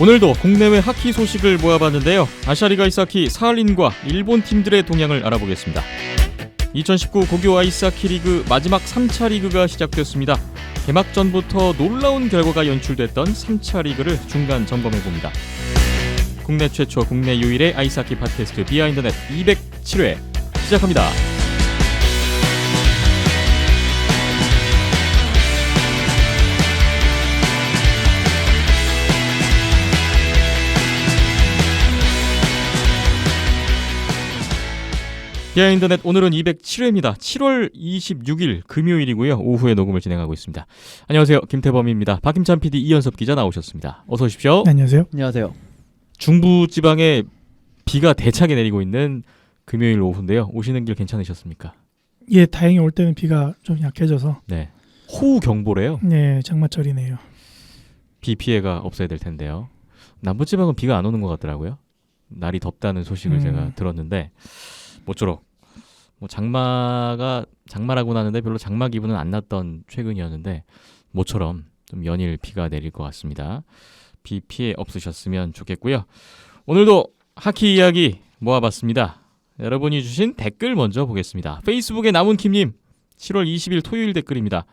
오늘도 국내외 하키 소식을 모아봤는데요. 아시아리그 아이스하키 사할린과 일본 팀들의 동향을 알아보겠습니다. 2019 고교 아이스하키 리그 마지막 3차 리그가 시작되었습니다. 개막전부터 놀라운 결과가 연출됐던 3차 리그를 중간 점검해봅니다. 국내 최초 국내 유일의 아이스하키 팟캐스트 비하인드넷 207회 시작합니다. 비하인드넷 오늘은 207회입니다. 7월 26일 금요일이고요. 오후에 녹음을 진행하고 있습니다. 안녕하세요. 김태범입니다. 박김찬 PD, 이현섭 기자 나오셨습니다. 어서 오십시오. 네, 안녕하세요. 안녕하세요. 중부지방에 비가 대차게 내리고 있는 금요일 오후인데요. 오시는 길 괜찮으셨습니까? 예, 다행히 올 때는 비가 좀 약해져서. 네. 호우 경보래요. 네, 장마철이네요. 비 피해가 없어야 될 텐데요. 남부지방은 비가 안 오는 것 같더라고요. 날이 덥다는 소식을 제가 들었는데 모쪼록 장마라고는 하는데 별로 장마 기분은 안 났던 최근이었는데 모처럼 좀 연일 비가 내릴 것 같습니다. 비 피해 없으셨으면 좋겠고요. 오늘도 하키 이야기 모아봤습니다. 여러분이 주신 댓글 먼저 보겠습니다. 페이스북에 남은킴님 7월 20일 토요일 댓글입니다.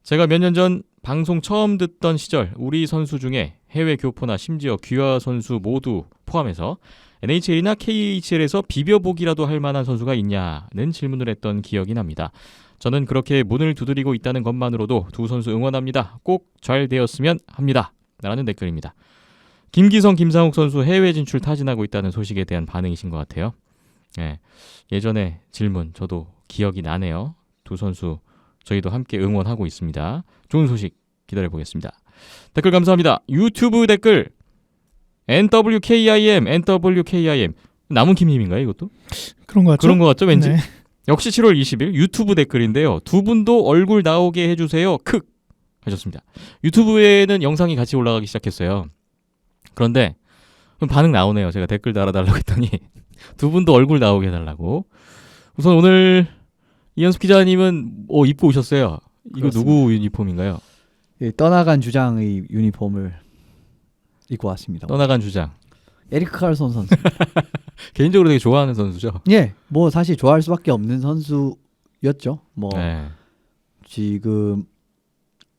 제가 몇 년 전 방송 처음 듣던 시절 우리 선수 중에 해외 교포나 심지어 귀화 선수 모두 포함해서 NHL이나 KHL에서 비벼보기라도 할 만한 선수가 있냐는 질문을 했던 기억이 납니다. 저는 그렇게 문을 두드리고 있다는 것만으로도 두 선수 응원합니다. 꼭 잘 되었으면 합니다. 라는 댓글입니다. 김기성, 김상욱 선수 해외 진출 타진하고 있다는 소식에 대한 반응이신 것 같아요. 네, 예전에 질문 저도 기억이 나네요. 두 선수 저희도 함께 응원하고 있습니다. 좋은 소식 기다려보겠습니다. 댓글 감사합니다. 유튜브 댓글 NWKIM 남은킴님인가요 이것도? 그런 것 같죠? 그런 것 같죠 왠지? 네. 역시 7월 20일 유튜브 댓글인데요. 두 분도 얼굴 나오게 해주세요. 크 하셨습니다. 유튜브에는 영상이 같이 올라가기 시작했어요. 그런데 반응 나오네요. 제가 댓글 달아달라고 했더니 두 분도 얼굴 나오게 해달라고. 우선 오늘 이현숙 기자님은 입고 오셨어요. 이거 그렇습니다. 누구 유니폼인가요? 예, 떠나간 주장의 유니폼을 입고 왔습니다. 떠나간 주장. 에리크 카를손 선수. 개인적으로 되게 좋아하는 선수죠. 예, 뭐 사실 좋아할 수밖에 없는 선수였죠. 뭐 네. 지금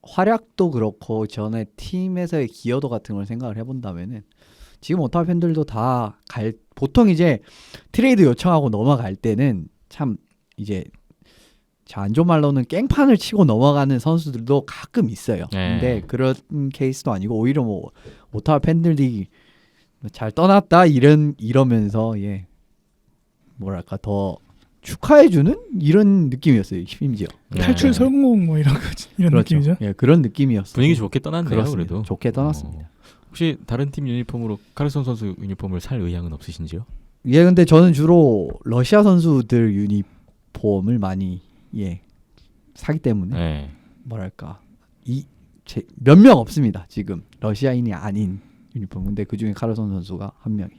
활약도 그렇고 전에 팀에서의 기여도 같은 걸 생각을 해본다면은 지금 오타와 팬들도 다 보통 이제 트레이드 요청하고 넘어갈 때는 참 이제 안 좋은 말로는 깽판을 치고 넘어가는 선수들도 가끔 있어요. 네. 근데 그런 케이스도 아니고 오히려 뭐 오타와 팬들이 잘 떠났다 이러면서 예 뭐랄까 더 축하해주는 이런 느낌이었어요. 심지어 네. 탈출 성공 뭐 이런 그렇죠. 느낌이죠. 예, 그런 느낌이었어요. 분위기 좋게 떠났네요. 그렇습니다. 그래도 좋게 떠났습니다. 혹시 다른 팀 유니폼으로 카를손 선수 유니폼을 살 의향은 없으신지요? 예, 근데 저는 주로 러시아 선수들 유니폼을 많이 사기 때문에 네. 뭐랄까 몇 명 없습니다. 지금 러시아인이 아닌 유니폼. 근데 그 중에 카를손 선수가 한 명이.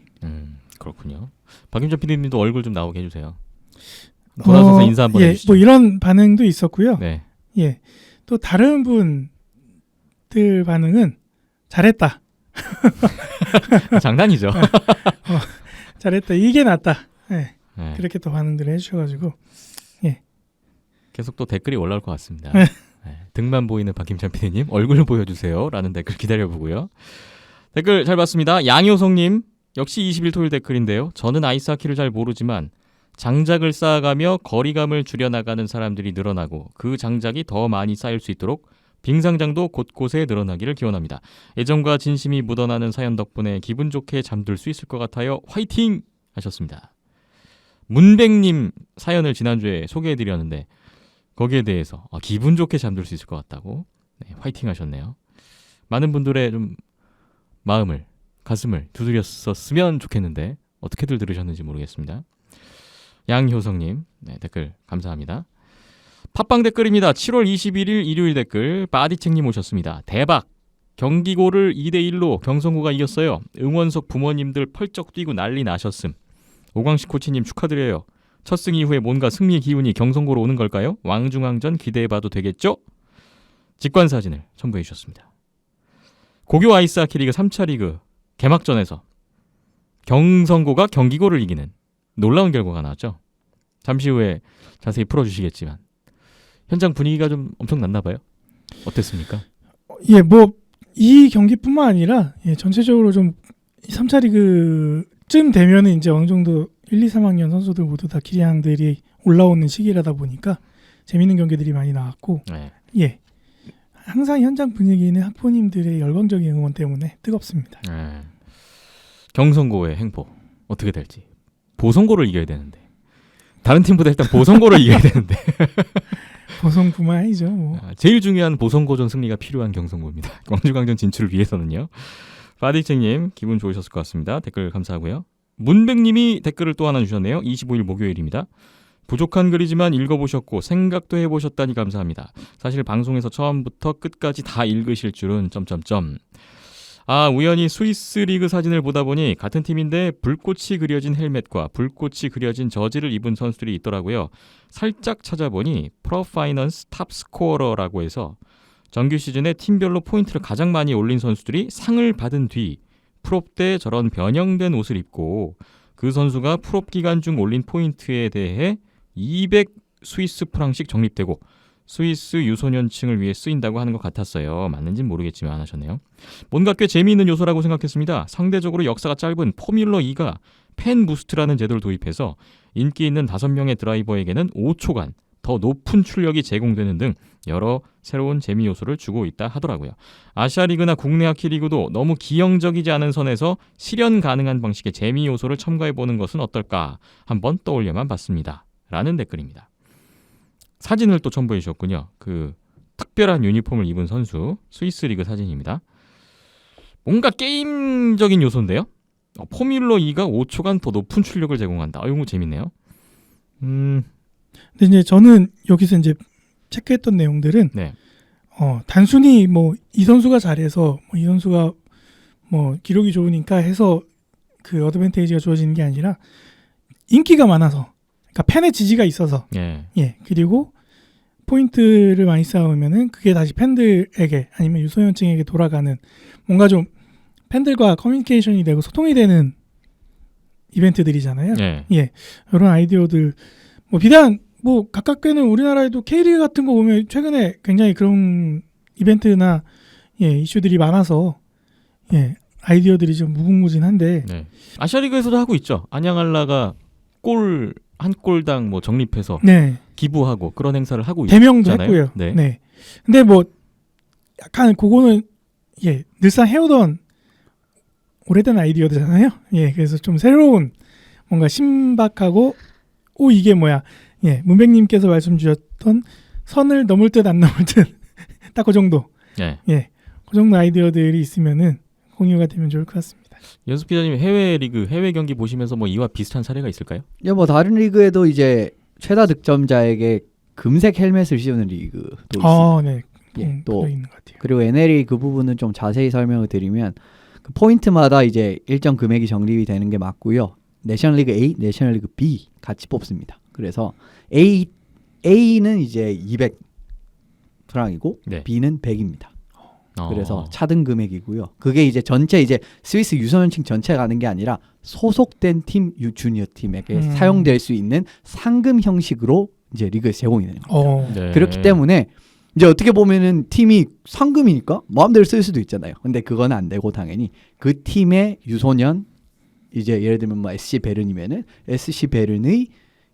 그렇군요. 박윤정 PD님도 얼굴 좀 나오게 해주세요. 돌아서서 인사 한번 예, 해주시죠. 뭐 이런 반응도 있었고요. 네. 예, 또 다른 분들 반응은 잘했다. 장난이죠. 잘했다. 이게 낫다. 예, 네. 그렇게 또 반응들을 해주셔가지고 계속 또 댓글이 올라올 것 같습니다. 네. 네. 등만 보이는 박김찬 PD님 얼굴 보여주세요. 라는 댓글 기다려보고요. 댓글 잘 봤습니다. 양효성님 역시 20일 토요일 댓글인데요. 저는 아이스하키를 잘 모르지만 장작을 쌓아가며 거리감을 줄여나가는 사람들이 늘어나고 그 장작이 더 많이 쌓일 수 있도록 빙상장도 곳곳에 늘어나기를 기원합니다. 애정과 진심이 묻어나는 사연 덕분에 기분 좋게 잠들 수 있을 것 같아요. 화이팅! 하셨습니다. 문백님 사연을 지난주에 소개해드렸는데 거기에 대해서 기분 좋게 잠들 수 있을 것 같다고 화이팅 하셨네요. 많은 분들의 좀 가슴을 두드렸었으면 좋겠는데 어떻게들 들으셨는지 모르겠습니다. 양효성님 댓글 감사합니다. 팟빵 댓글입니다. 7월 21일 일요일 댓글 바디책님 오셨습니다. 대박! 경기고를 2대1로 경성고가 이겼어요. 응원석 부모님들 펄쩍 뛰고 난리 나셨음. 오광식 코치님 축하드려요. 첫 승 이후에 뭔가 승리의 기운이 경성고로 오는 걸까요? 왕중왕전 기대해봐도 되겠죠? 직관사진을 첨부해 주셨습니다. 고교 아이스하키 리그 3차 리그 개막전에서 경성고가 경기고를 이기는 놀라운 결과가 나왔죠. 잠시 후에 자세히 풀어주시겠지만 현장 분위기가 좀 엄청 났나 봐요. 어땠습니까? 예, 뭐 이 경기뿐만 아니라 예, 전체적으로 좀 3차 리그쯤 되면은 이제 어느 정도 1, 2, 3학년 선수들 모두 다 기량들이 올라오는 시기라다 보니까 재밌는 경기들이 많이 나왔고 네. 예. 항상 현장 분위기는 학부모님들의 열광적인 응원 때문에 뜨겁습니다. 네. 경성고의 행보 어떻게 될지. 보성고를 이겨야 되는데 다른 팀보다 일단 보성고를 이겨야 되는데 보성뿐만 아니죠. 뭐. 제일 중요한 보성고전 승리가 필요한 경성고입니다. 광주광전 진출을 위해서는요. 파디책님 기분 좋으셨을 것 같습니다. 댓글 감사하고요. 문백님이 댓글을 또 하나 주셨네요. 25일 목요일입니다. 부족한 글이지만 읽어보셨고 생각도 해보셨다니 감사합니다. 사실 방송에서 처음부터 끝까지 다 읽으실 줄은 점점점. 우연히 스위스 리그 사진을 보다 보니 같은 팀인데 불꽃이 그려진 헬멧과 불꽃이 그려진 저지를 입은 선수들이 있더라고요. 살짝 찾아보니 프로파이넌스 탑스코어러라고 해서 정규 시즌에 팀별로 포인트를 가장 많이 올린 선수들이 상을 받은 뒤 프롭 때 저런 변형된 옷을 입고 그 선수가 프롭 기간 중 올린 포인트에 대해 200 스위스 프랑씩 적립되고 스위스 유소년층을 위해 쓰인다고 하는 것 같았어요. 맞는지는 모르겠지만 하셨네요. 뭔가 꽤 재미있는 요소라고 생각했습니다. 상대적으로 역사가 짧은 포뮬러 2가 팬 부스트라는 제도를 도입해서 인기 있는 5명의 드라이버에게는 5초간 더 높은 출력이 제공되는 등 여러 새로운 재미 요소를 주고 있다 하더라고요. 아시아리그나 국내 하키리그도 너무 기형적이지 않은 선에서 실현 가능한 방식의 재미 요소를 첨가해보는 것은 어떨까 한번 떠올려만 봤습니다. 라는 댓글입니다. 사진을 또 첨부해 주셨군요. 그 특별한 유니폼을 입은 선수 스위스 리그 사진입니다. 뭔가 게임적인 요소인데요. 포뮬러 2가 5초간 더 높은 출력을 제공한다. 이거 재밌네요. 근데 이제 저는 여기서 이제 체크했던 내용들은 네. 단순히 뭐 이 선수가 잘해서 뭐 이 선수가 뭐 기록이 좋으니까 해서 그 어드밴테이지가 주어지는 게 아니라 인기가 많아서 그러니까 팬의 지지가 있어서 예. 그리고 포인트를 많이 쌓으면은 그게 다시 팬들에게 아니면 유소년층에게 돌아가는 뭔가 좀 팬들과 커뮤니케이션이 되고 소통이 되는 이벤트들이잖아요. 예. 이런 아이디어들 뭐 비단 뭐 가깝게는 우리나라에도 K리그 같은 거 보면 최근에 굉장히 그런 이벤트나 이슈들이 많아서 아이디어들이 좀 무궁무진한데 네. 아시아리그에서도 하고 있죠. 안양알라가 골 한 골당 뭐 적립해서 기부하고 그런 행사를 하고 대명도 있잖아요. 했고요. 네. 근데 뭐 약간 그거는 늘상 해오던 오래된 아이디어잖아요. 그래서 좀 새로운 뭔가 신박하고 이게 뭐야? 문백님께서 말씀 주셨던 선을 넘을 듯 안 넘을 듯 딱 그 정도. 그 정도 아이디어들이 있으면은 공유가 되면 좋을 것 같습니다. 연수 기자님 해외 리그, 해외 경기 보시면서 뭐 이와 비슷한 사례가 있을까요? 뭐 다른 리그에도 이제 최다 득점자에게 금색 헬멧을 씌우는 리그도 있습니다. 네. 또 있는 것 같아요. 그리고 NL이 그 부분은 좀 자세히 설명을 드리면 그 포인트마다 이제 일정 금액이 적립이 되는 게 맞고요. 내셔널리그 A, 내셔널리그 B 같이 뽑습니다. 그래서 A는 이제 200 프랑이고 B는 100입니다. 그래서 차등 금액이고요. 그게 이제 전체 이제 스위스 유소년층 전체가 가는 게 아니라 소속된 팀 주니어 팀에게 사용될 수 있는 상금 형식으로 이제 리그에서 제공이 되는 겁니다. 네. 그렇기 때문에 이제 어떻게 보면은 팀이 상금이니까 마음대로 쓸 수도 있잖아요. 근데 그건 안 되고 당연히 그 팀의 유소년 이제 예를 들면 뭐 SC 베른이면은 SC 베른의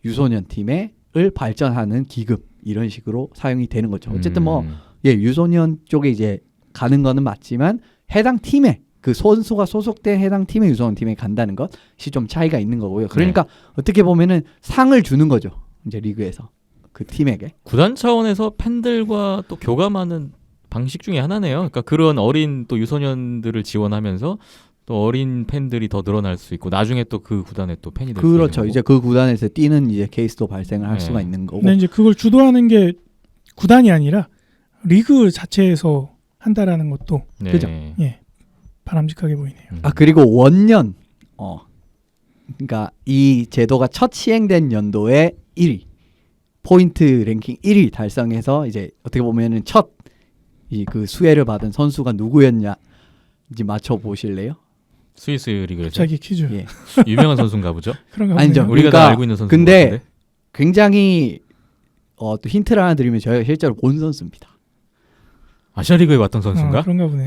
유소년 팀을 발전하는 기금 이런 식으로 사용이 되는 거죠. 어쨌든 뭐 유소년 쪽에 이제 가는 거는 맞지만 해당 팀에 그 선수가 소속된 해당 팀의 유소년 팀에 간다는 것이 좀 차이가 있는 거고요. 그러니까 어떻게 보면은 상을 주는 거죠. 이제 리그에서 그 팀에게. 구단 차원에서 팬들과 또 교감하는 방식 중에 하나네요. 그러니까 그런 어린 또 유소년들을 지원하면서 또 어린 팬들이 더 늘어날 수 있고 나중에 또 그 구단에 또 팬이 될 수 있는 그렇죠. 거고. 이제 그 구단에서 뛰는 이제 케이스도 발생을 할 수가 있는 거고. 근데 이제 그걸 주도하는 게 구단이 아니라 리그 자체에서 한다라는 것도 그죠. 바람직하게 보이네요. 그리고 원년 그러니까 이 제도가 첫 시행된 연도에 1위 포인트 랭킹 1위 달성해서 이제 어떻게 보면은 첫 이 그 수혜를 받은 선수가 누구였냐 이제 맞춰 보실래요? 스위스 리그에서 갑자기 퀴즈. 예. 유명한 선수인가 보죠. 그런가 아니죠. 보네요. 우리가 다 그러니까 알고 있는 선수. 근데 굉장히 또 힌트를 하나 드리면 저희가 실제로 본 선수입니다. 아시아리그에 왔던 선수인가? 그런가 보네요.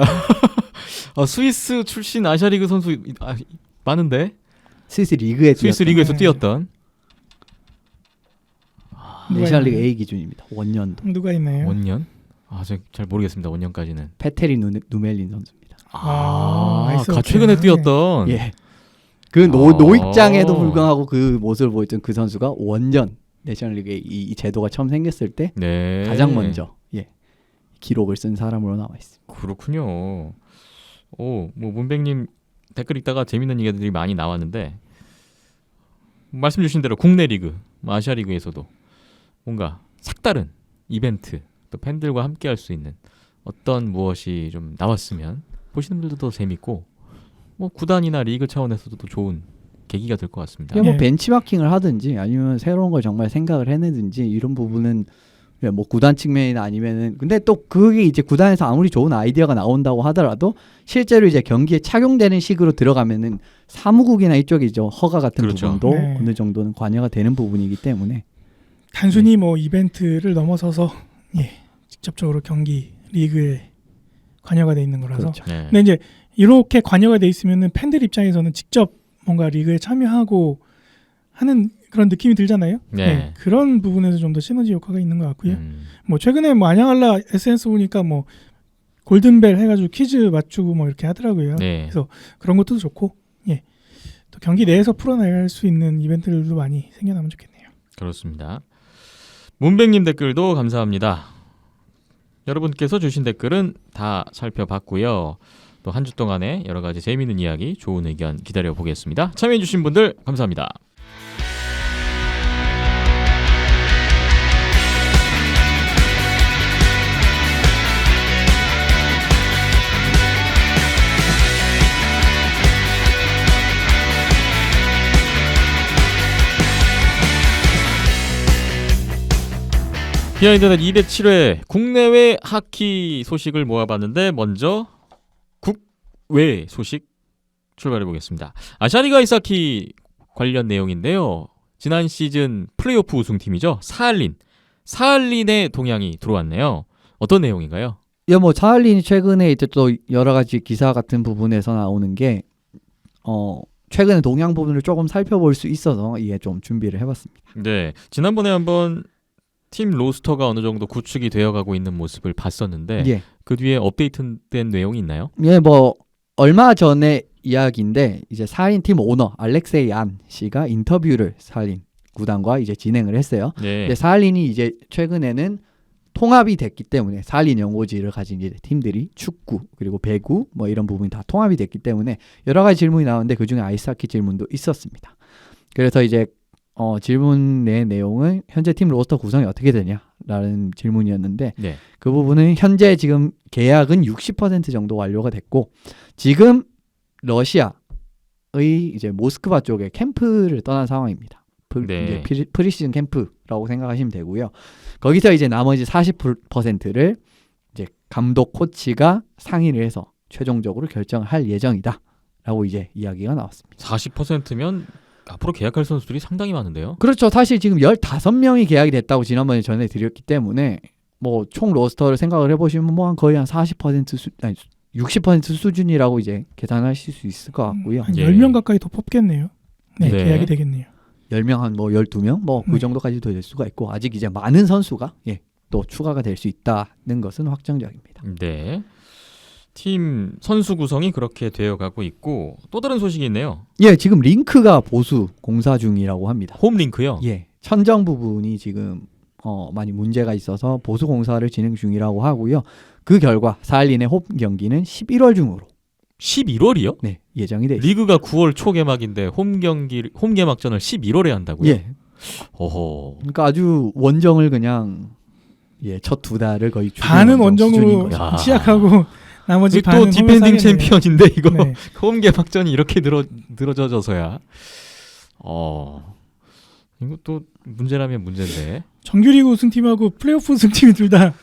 스위스 출신 아시아리그 선수 많은데 스위스 리그에 스위스 뛰었던 리그에서 네. 뛰었던 내셔널리그 A 기준입니다. 원년도 누가 있나요? 원년? 제가 잘 모르겠습니다. 원년까지는. 페테리 누멜린 선수입니다. 최근에 뛰었던. 예. 그 노익장에도 불구하고 그 모습을 보였던 그 선수가 원년 내셔널리그 이 제도가 처음 생겼을 때 네. 가장 먼저 기록을 쓴 사람으로 나와 있습니다. 그렇군요. 뭐 문백님 댓글 읽다가 재밌는 얘기들이 많이 나왔는데 말씀 주신 대로 국내 리그, 아시아 리그에서도 뭔가 색다른 이벤트, 또 팬들과 함께 할 수 있는 어떤 무엇이 좀 나왔으면 보시는 분들도 더 재밌고 뭐 구단이나 리그 차원에서도 또 좋은 계기가 될 것 같습니다. 그냥 뭐 예. 벤치마킹을 하든지 아니면 새로운 걸 정말 생각을 해내든지 이런 부분은 뭐 구단 측면이나 아니면은 근데 또 그게 이제 구단에서 아무리 좋은 아이디어가 나온다고 하더라도 실제로 이제 경기에 착용되는 식으로 들어가면은 사무국이나 이쪽이죠 허가 같은 그렇죠. 부분도 네. 어느 정도는 관여가 되는 부분이기 때문에 단순히 뭐 이벤트를 넘어서서 직접적으로 경기 리그에 관여가 돼 있는 거라서. 그렇죠. 네. 근데 이제 이렇게 관여가 돼 있으면은 팬들 입장에서는 직접 뭔가 리그에 참여하고 하는 그런 느낌이 들잖아요. 네. 그런 부분에서 좀 더 시너지 효과가 있는 것 같고요. 음. 뭐 최근에 뭐 안양알라 SNS 보니까 뭐 골든벨 해가지고 퀴즈 맞추고 뭐 이렇게 하더라고요. 네. 그래서 그런 것도 좋고, 또 경기 내에서 풀어나갈 수 있는 이벤트들도 많이 생겨나면 좋겠네요. 그렇습니다. 문백님 댓글도 감사합니다. 여러분께서 주신 댓글은 다 살펴봤고요. 또 한 주 동안의 여러 가지 재미있는 이야기, 좋은 의견 기다려 보겠습니다. 참여해주신 분들 감사합니다. 비하인드넷 207회 국내외 하키 소식을 모아봤는데 먼저 국외 소식 출발해 보겠습니다. 아시아리그 아이스하키 관련 내용인데요. 지난 시즌 플레이오프 우승팀이죠. 사할린의 동향이 들어왔네요. 어떤 내용인가요? 뭐 사할린이 최근에 이제 또 여러 가지 기사 같은 부분에서 나오는 게 최근에 동향 부분을 조금 살펴볼 수 있어서 이게 좀 준비를 해봤습니다. 네, 지난번에 한번 팀 로스터가 어느 정도 구축이 되어가고 있는 모습을 봤었는데 예. 그 뒤에 업데이트된 내용이 있나요? 뭐 얼마 전에 이야기인데 이제 사할린 팀 오너 알렉세이 안 씨가 인터뷰를 사할린 구단과 이제 진행을 했어요. 네. 근데 사할린이 이제 최근에는 통합이 됐기 때문에 사할린 연고지를 가진 이제 팀들이 축구 그리고 배구 뭐 이런 부분이 다 통합이 됐기 때문에 여러 가지 질문이 나오는데 그 중에 아이스하키 질문도 있었습니다. 그래서 이제 질문의 내용은 현재 팀 로스터 구성이 어떻게 되냐라는 질문이었는데 네. 그 부분은 현재 지금 계약은 60% 정도 완료가 됐고 지금 러시아의 이제 모스크바 쪽에 캠프를 떠난 상황입니다. 네. 이제 프리시즌 캠프라고 생각하시면 되고요. 거기서 이제 나머지 40%를 이제 감독 코치가 상의를 해서 최종적으로 결정할 예정이다라고 이제 이야기가 나왔습니다. 40%면 앞으로 계약할 선수들이 상당히 많은데요. 그렇죠. 사실 지금 15명이 계약이 됐다고 지난번에 전해드렸기 때문에 뭐 총 로스터를 생각을 해보시면 뭐 한 거의 한 60% 수준이라고 이제 계산하실 수 있을 것 같고요. 한 예. 10명 가까이 더 뽑겠네요. 네, 네. 계약이 되겠네요. 10명 한 뭐 12명 뭐 그 네. 정도까지도 될 수가 있고 아직 이제 많은 선수가 또 추가가 될 수 있다는 것은 확정적입니다. 네. 팀 선수 구성이 그렇게 되어가고 있고 또 다른 소식이 있네요. 지금 링크가 보수 공사 중이라고 합니다. 홈링크요. 천정 부분이 지금 많이 문제가 있어서 보수 공사를 진행 중이라고 하고요. 그 결과 사할린의 홈 경기는 11월 중으로 11월이요? 예정이 돼 있습니다. 리그가 9월 초 개막인데 홈 개막전을 11월에 한다고요? 어허. 그러니까 아주 원정을 그냥 첫 2달을 거의 반은 원정 수준인 원정으로 거죠. 야. 시작하고 나머지 또 반은 디펜딩 홈에서 하겠네요. 챔피언인데 이거 네. 홈 개막전이 이렇게 늘어져서야 이것도 문제라면 문제인데. 정규리그 우승팀하고 플레이오프 우승팀이 둘 다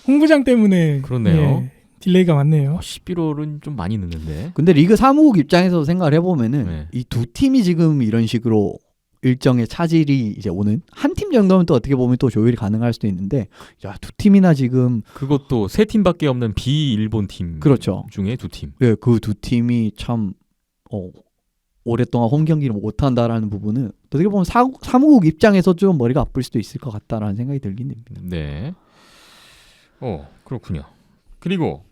홍부장 때문에 그렇네요. 딜레이가 많네요. 11월은 좀 많이 늦는데. 근데 리그 사무국 입장에서 생각을 해보면은 네. 이 두 팀이 지금 이런 식으로 일정의 차질이 이제 오는 한 팀 정도면 또 어떻게 보면 또 조율이 가능할 수도 있는데 야, 두 팀이나 지금 그것도 세 팀밖에 없는 비일본 팀 그렇죠. 중에 두 팀. 예, 그 두 팀이 참 오랫동안 홈 경기를 못 한다라는 부분은 어떻게 보면 사무국 입장에서 좀 머리가 아플 수도 있을 것 같다라는 생각이 들긴 됩니다. 네. 그렇군요. 그리고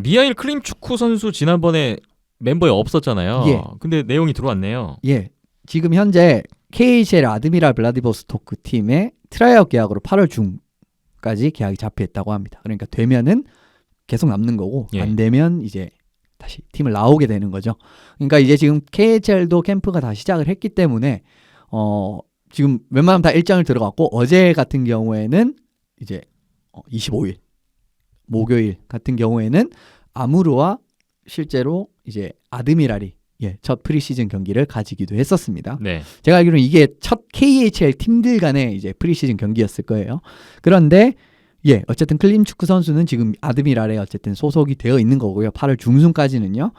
미하일 클림 축구 선수 지난번에 member에 없었잖아요. 예. 근데 내용이 들어왔네요. 예, 지금 현재 KHL 아드미랄 블라디보스토크 팀의 트라이아웃 계약으로 8월 중까지 계약이 잡혀있다고 합니다. 그러니까 되면은 계속 남는 거고 예. 안 되면 이제 다시 팀을 나오게 되는 거죠. 그러니까 이제 지금 KHL도 캠프가 다 시작을 했기 때문에 지금 웬만하면 다 일정을 들어갔고 어제 같은 경우에는 이제 25일 목요일 같은 경우에는 아무르와 실제로 이제 아드미랄이 첫 프리시즌 경기를 가지기도 했었습니다. 네. 제가 알기로는 이게 첫 KHL 팀들 간의 이제 프리시즌 경기였을 거예요. 그런데 어쨌든 클림 축구 선수는 지금 아드미랄에 어쨌든 소속이 되어 있는 거고요. 8월 중순까지는요.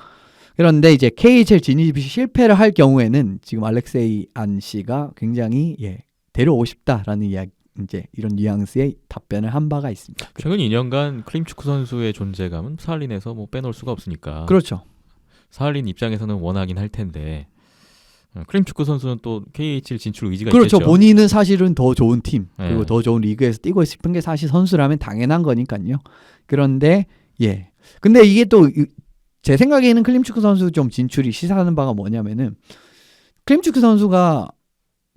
그런데 이제 KHL 진입이 실패를 할 경우에는 지금 알렉세이 안 씨가 굉장히 데려오고 싶다라는 이야기 이제 이런 뉘앙스의 답변을 한 바가 있습니다. 최근 2년간 클림 축구 선수의 존재감은 사할린에서 뭐 빼놓을 수가 없으니까. 그렇죠. 사할린 입장에서는 원하긴 할 텐데 클림 축구 선수는 또 KHL 진출 의지가 그렇죠. 있겠죠. 본인은 사실은 더 좋은 팀 그리고 네. 더 좋은 리그에서 뛰고 싶은 게 사실 선수라면 당연한 거니까요. 그런데 근데 이게 또 제 생각에는 클림 축구 선수 좀 진출이 시사하는 바가 뭐냐면은 클림 축구 선수가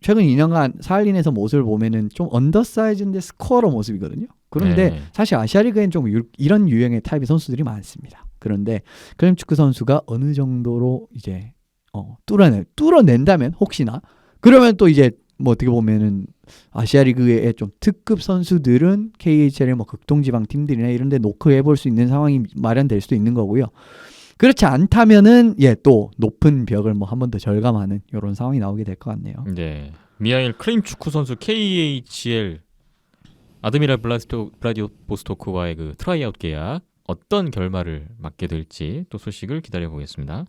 최근 2년간 사할린에서 모습을 보면은 좀 언더사이즈인데 스코어러 모습이거든요. 그런데 네. 사실 아시아리그엔 좀 이런 유형의 타입의 선수들이 많습니다. 그런데 클림 축구 선수가 어느 정도로 이제 뚫어낸다면 혹시나 그러면 또 이제 뭐 어떻게 보면은 아시아리그의 좀 특급 선수들은 KHL의 뭐 극동지방 팀들이나 이런 데 노크해 볼 수 있는 상황이 마련될 수도 있는 거고요. 그렇지 않다면은 또 높은 벽을 뭐 한 번 더 절감하는 이런 상황이 나오게 될 것 같네요. 네. 미하일 클림 축구 선수 KHL 아드미랄 블라디보스토크와의 그 트라이아웃 계약 어떤 결말을 맞게 될지 또 소식을 기다려 보겠습니다.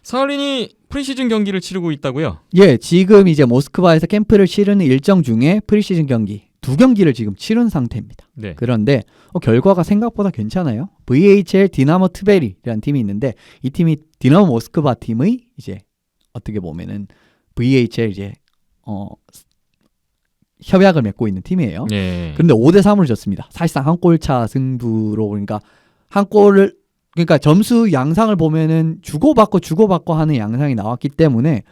사할린이 프리시즌 경기를 치르고 있다고요? 지금 이제 모스크바에서 캠프를 치르는 일정 중에 프리시즌 경기 2경기를 지금 치른 상태입니다. 네. 그런데 결과가 생각보다 괜찮아요. VHL 디나모 트베리라는 팀이 있는데 이 팀이 디나모 모스크바 팀의 이제 어떻게 보면은 VHL 이제 협약을 맺고 있는 팀이에요. 네. 그런데 5대3으로 졌습니다. 사실상 한 골차 승부로 그러니까 점수 양상을 보면은 주고받고 하는 양상이 나왔기 때문에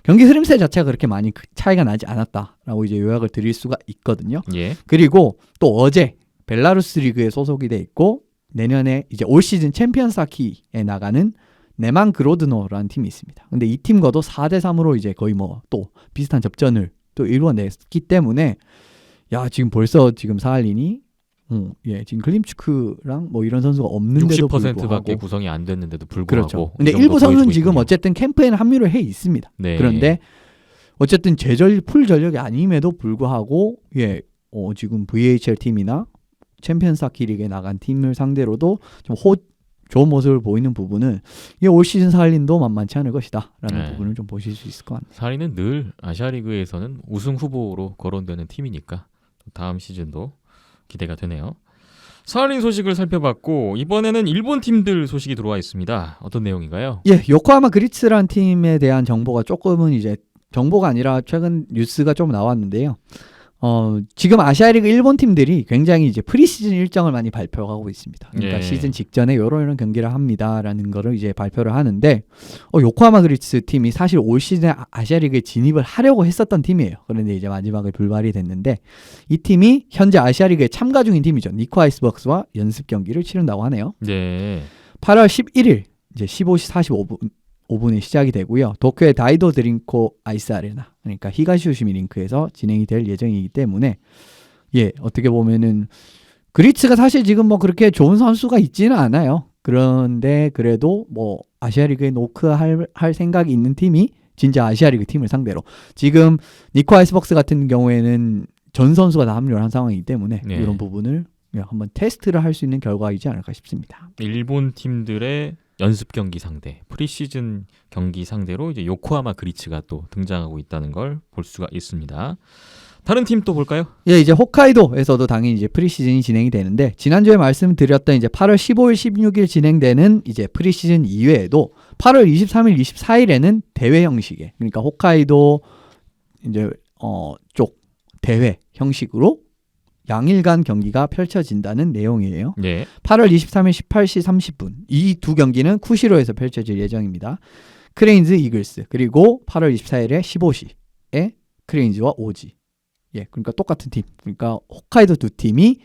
경기 흐름세 자체가 그렇게 많이 차이가 나지 않았다라고 이제 요약을 드릴 수가 있거든요. 예. 그리고 또 어제 벨라루스 리그에 소속이 돼 있고 내년에 이제 올 시즌 챔피언스 하키에 나가는 네만 그로드노라는 팀이 있습니다. 근데 이 팀과도 4대3으로 이제 거의 뭐 또 비슷한 접전을 또 이루어냈기 때문에 지금 벌써 지금 사할린이 지금 클림축크랑 뭐 이런 선수가 없는데도 60%밖에 불구하고 구성이 안 됐는데도 불구하고 그렇죠. 근데 이 정도 일부 선수는 보여주고 지금 있군요. 어쨌든 캠프에는 합류를 해 있습니다. 네. 그런데 어쨌든 풀 전력이 아님에도 불구하고 지금 VHL 팀이나 챔피언스 하키 리그에 나간 팀을 상대로도 좀 좋은 모습을 보이는 부분은 올 시즌 사할린도 만만치 않을 것이다라는 네. 부분을 좀 보실 수 있을 것 같네요. 사할린은 늘 아시아리그에서는 우승 후보로 거론되는 팀이니까 다음 시즌도 기대가 되네요. 사할린 소식을 살펴봤고 이번에는 일본 팀들 소식이 들어와 있습니다. 어떤 내용인가요? 요코하마 그리츠라는 팀에 대한 정보가 조금은 이제 정보가 아니라 최근 뉴스가 좀 나왔는데요. 지금 아시아리그 일본 팀들이 굉장히 이제 프리시즌 일정을 많이 발표하고 있습니다. 그러니까 시즌 직전에 이런 경기를 합니다라는 거를 이제 발표를 하는데 요코하마 그리츠 팀이 사실 올 시즌에 아시아리그에 진입을 하려고 했었던 팀이에요. 그런데 이제 마지막에 불발이 됐는데 이 팀이 현재 아시아리그에 참가 중인 팀이죠. 니코 아이스박스와 연습 경기를 치른다고 하네요. 네. 8월 11일 이제 15시 45분에 시작이 되고요. 도쿄의 다이도 드림코 아이스 아레나 그러니까 히가시오시미 링크에서 진행이 될 예정이기 때문에 어떻게 보면은 그리츠가 사실 지금 뭐 그렇게 좋은 선수가 있지는 않아요. 그런데 그래도 뭐 아시아리그에 노크할 생각이 있는 팀이 진짜 아시아리그 팀을 상대로 지금 니코 아이스박스 같은 경우에는 전 선수가 다 합류를 한 상황이기 때문에 네. 이런 부분을 한번 테스트를 할 수 있는 결과이지 않을까 싶습니다. 일본 팀들의 연습 경기 상대, 프리시즌 경기 상대로 이제 요코하마 그리츠가 또 등장하고 있다는 걸 볼 수가 있습니다. 다른 팀 또 볼까요? 예, 이제 홋카이도에서도 당연히 이제 프리시즌이 진행이 되는데 지난주에 말씀드렸던 이제 8월 15일, 16일 진행되는 이제 프리시즌 이외에도 8월 23일, 24일에는 대회 형식의 그러니까 홋카이도 이제 쪽 대회 형식으로 양일간 경기가 펼쳐진다는 내용이에요. 네. 8월 23일 18시 30분 이 두 경기는 쿠시로에서 펼쳐질 예정입니다. 크레인즈 이글스 그리고 8월 24일에 15시에 크레인즈와 오지. 예, 그러니까 똑같은 팀. 그러니까 홋카이도 두 팀이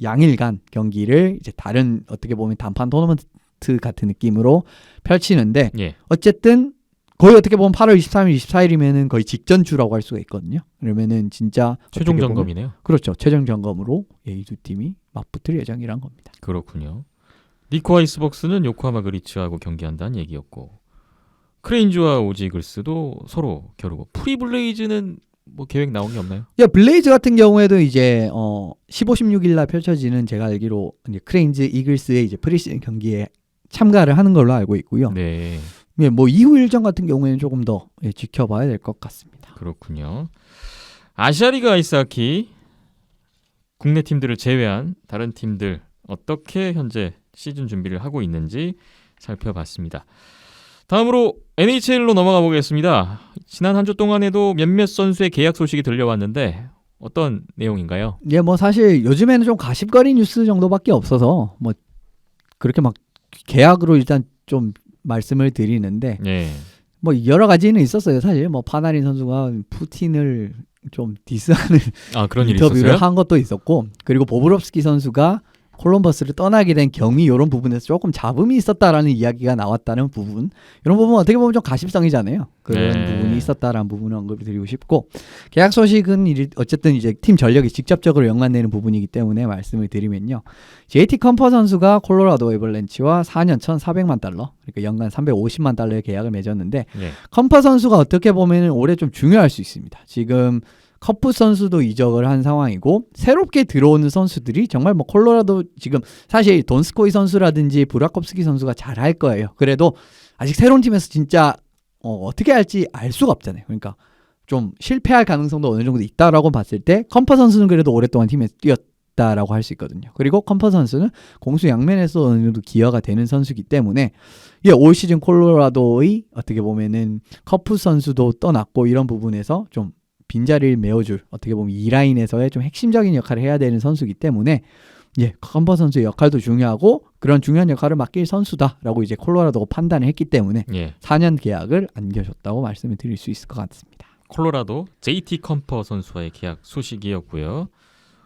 양일간 경기를 이제 다른 어떻게 보면 단판 토너먼트 같은 느낌으로 펼치는데 예. 어쨌든 거의 어떻게 보면 8월 23일, 24일이면은 거의 직전주라고 할 수가 있거든요. 그러면은 진짜 최종 어떻게 보면 점검이네요. 그렇죠. 최종 점검으로 이 두 팀이 맞붙을 예정이란 겁니다. 그렇군요. 니코 아이스벅스는 요코하마 그리츠하고 경기한다는 얘기였고 크레인즈와 오지 이글스도 서로 겨루고 프리블레이즈는 뭐 계획 나온 게 없나요? 야, 블레이즈 같은 경우에도 이제 15, 16일 날 펼쳐지는 제가 알기로 이제 크레인즈 이글스의 이제 프리시즌 경기에 참가를 하는 걸로 알고 있고요. 네. 예, 뭐 이후 일정 같은 경우에는 조금 더 지켜봐야 될 것 같습니다. 그렇군요. 아시아리그 아이스하키 국내 팀들을 제외한 다른 팀들 어떻게 현재 시즌 준비를 하고 있는지 살펴봤습니다. 다음으로 NHL로 넘어가 보겠습니다. 지난 한 주 동안에도 몇몇 선수의 계약 소식이 들려왔는데 어떤 내용인가요? 예, 뭐 사실 요즘에는 좀 가십거리 뉴스 정도밖에 없어서 뭐 그렇게 막 계약으로 일단 좀 말씀을 드리는데 예. 뭐 여러 가지는 있었어요. 사실 뭐 파나린 선수가 푸틴을 좀 디스하는 그런 일이 인터뷰를 있었어요? 한 것도 있었고 그리고 보브롭스키 선수가 콜럼버스를 떠나게 된 경위 이런 부분에서 조금 잡음이 있었다라는 이야기가 나왔다는 부분 이런 부분 어떻게 보면 좀 가십성이잖아요. 그런 네. 부분이 있었다라는 부분을 언급을 드리고 싶고 계약 소식은 어쨌든 이제 팀 전력이 직접적으로 연관되는 부분이기 때문에 말씀을 드리면요. JT 컴퍼 선수가 콜로라도 에벌렌치와 4년 1,400만 달러 그러니까 연간 350만 달러의 계약을 맺었는데 예. 컴퍼 선수가 어떻게 보면 올해 좀 중요할 수 있습니다. 지금 커프 선수도 이적을 한 상황이고 새롭게 들어오는 선수들이 정말 뭐 콜로라도 지금 사실 돈스코이 선수라든지 브라콥스키 선수가 잘할 거예요. 그래도 아직 새로운 팀에서 진짜 어떻게 할지 알 수가 없잖아요. 그러니까 좀 실패할 가능성도 어느 정도 있다라고 봤을 때 컴퍼 선수는 그래도 오랫동안 팀에서 뛰었다라고 할 수 있거든요. 그리고 컴퍼 선수는 공수 양면에서 어느 정도 기여가 되는 선수이기 때문에 올 시즌 콜로라도의 어떻게 보면은 커프 선수도 떠났고 이런 부분에서 좀 빈자리를 메워줄 어떻게 보면 이 라인에서의 좀 핵심적인 역할을 해야 되는 선수이기 때문에 컴퍼 선수의 역할도 중요하고 그런 중요한 역할을 맡길 선수다라고 이제 콜로라도가 판단을 했기 때문에 예. 4년 계약을 안겨줬다고 말씀을 드릴 수 있을 것 같습니다. 콜로라도 JT 컴퍼 선수와의 계약 소식이었고요.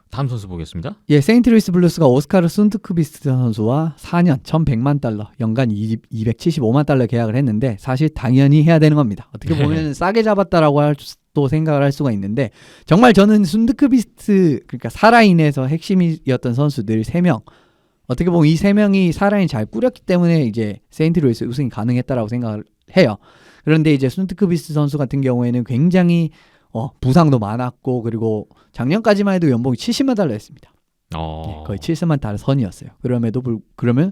다음 선수 보겠습니다. 세인트루이스 블루스가 오스카르 순드크비스트 선수와 4년 1,100만 달러, 연간 275만 달러 계약을 했는데 사실 당연히 해야 되는 겁니다. 어떻게 보면 싸게 잡았다라고 또 생각을 할 수가 있는데 정말 저는 순드크비스트 그러니까 사라인에서 핵심이었던 선수들 3명 어떻게 보면 이 3명이 사라인 잘 꾸렸기 때문에 이제 세인트루이스 우승이 가능했다라고 생각을 해요. 그런데 이제 순드크비스트 선수 같은 경우에는 굉장히 부상도 많았고 그리고 작년까지만 해도 연봉이 70만 달러였습니다. 거의 70만 달러 선이었어요.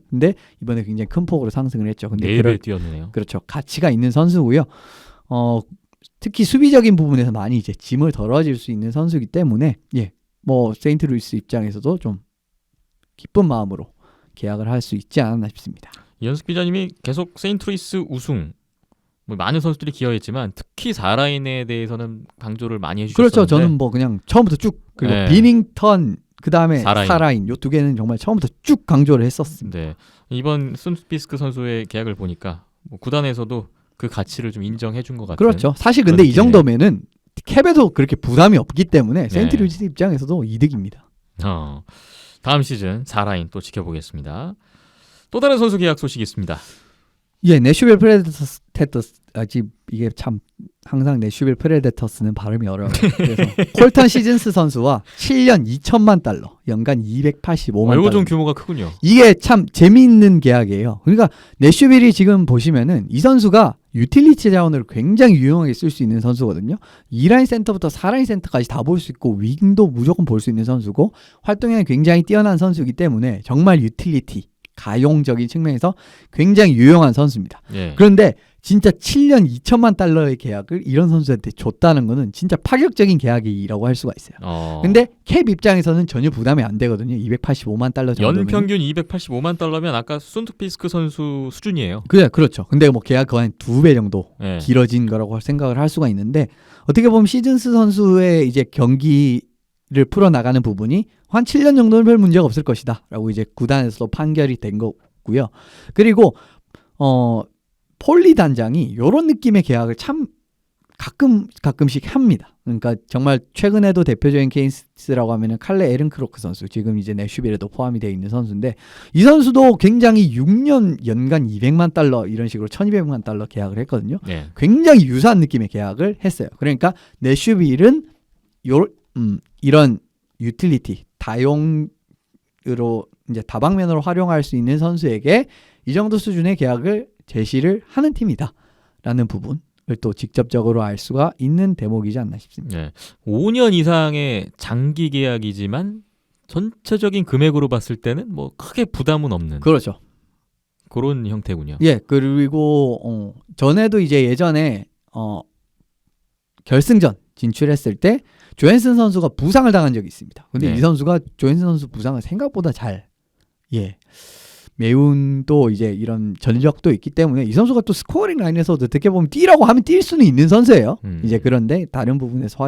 근데 이번에 굉장히 큰 폭으로 상승을 했죠. 근데 4배 뛰었네요. 그렇죠. 가치가 있는 선수고요. 특히 수비적인 부분에서 많이 이제 짐을 덜어질 수 있는 선수이기 때문에 뭐 세인트루이스 입장에서도 좀 기쁜 마음으로 계약을 할 수 있지 않았나 싶습니다. 이현숙 기자님이 계속 세인트루이스 우승 뭐 많은 선수들이 기여했지만 특히 4라인에 대해서는 강조를 많이 해주셨는데 그렇죠. 저는 뭐 그냥 처음부터 쭉 그리고 네. 비닝턴 그 다음에 4라인. 4라인 요 두 개는 정말 처음부터 쭉 강조를 했었습니다. 네. 이번 순피스크 선수의 계약을 보니까 뭐 구단에서도 그 가치를 좀 인정해 준 것 같아요. 그렇죠. 사실 근데 이 느낌이네요. 정도면은 캡에도 그렇게 부담이 없기 때문에 세인트루이스 입장에서도 이득입니다. 다음 시즌 4라인 또 지켜보겠습니다. 또 다른 선수 계약 소식이 있습니다. 내슈빌 프레데터스 지금 이게 참 항상 내슈빌 프레데터스는 발음이 어려워요. 그래서 콜턴 시즌스 선수와 7년 2천만 달러, 연간 285만 달러. 이거 좀 규모가 크군요. 이게 참 재미있는 계약이에요. 그러니까 내슈빌이 지금 보시면은 이 선수가 유틸리티 자원을 굉장히 유용하게 쓸 수 있는 선수거든요. 2라인 센터부터 4라인 센터까지 다 볼 수 있고 윙도 무조건 볼 수 있는 선수고 활동량이 굉장히 뛰어난 선수이기 때문에 정말 유틸리티, 가용적인 측면에서 굉장히 유용한 선수입니다. 예. 그런데 진짜 7년 2천만 달러의 계약을 이런 선수한테 줬다는 거는 진짜 파격적인 계약이라고 할 수가 있어요. 근데 캡 입장에서는 전혀 부담이 안 되거든요. 285만 달러 정도면. 연평균 285만 달러면 아까 순투피스크 선수 수준이에요. 그렇죠. 근데 뭐 계약 거의 한 2배 정도 예. 길어진 거라고 생각을 할 수가 있는데 어떻게 보면 시즌스 선수의 이제 경기를 풀어 나가는 부분이 한 7년 정도는 별 문제가 없을 것이다라고 이제 구단에서도 판결이 된 거고요. 그리고 폴리 단장이 이런 느낌의 계약을 참 가끔씩 합니다. 그러니까 정말 최근에도 대표적인 케이스라고 하면은 칼레 에른크로크 선수, 지금 이제 내슈빌에도 포함이 되어 있는 선수인데 이 선수도 굉장히 6년 연간 200만 달러 이런 식으로 1200만 달러 계약을 했거든요. 예. 굉장히 유사한 느낌의 계약을 했어요. 그러니까 내슈빌은 이런 유틸리티, 다용으로 이제 다방면으로 활용할 수 있는 선수에게 이 정도 수준의 계약을 제시를 하는 팀이다라는 부분을 또 직접적으로 알 수가 있는 대목이지 않나 싶습니다. 예. 5년 이상의 장기 계약이지만 전체적인 금액으로 봤을 때는 뭐 크게 부담은 없는 그렇죠. 그런 형태군요. 예, 그리고 전에도 이제 예전에 결승전 진출했을 때 조앤슨 선수가 부상을 당한 적이 있습니다. 근데 네. 이 선수가 조앤슨 선수 부상을 생각보다 매운 또 이제 이런 전력도 있기 때문에 이 선수가 또 스코어링 라인에서도 어떻게 보면 뛰라고 하면 뛸 수는 있는 선수예요. 이제 그런데 다른 부분에서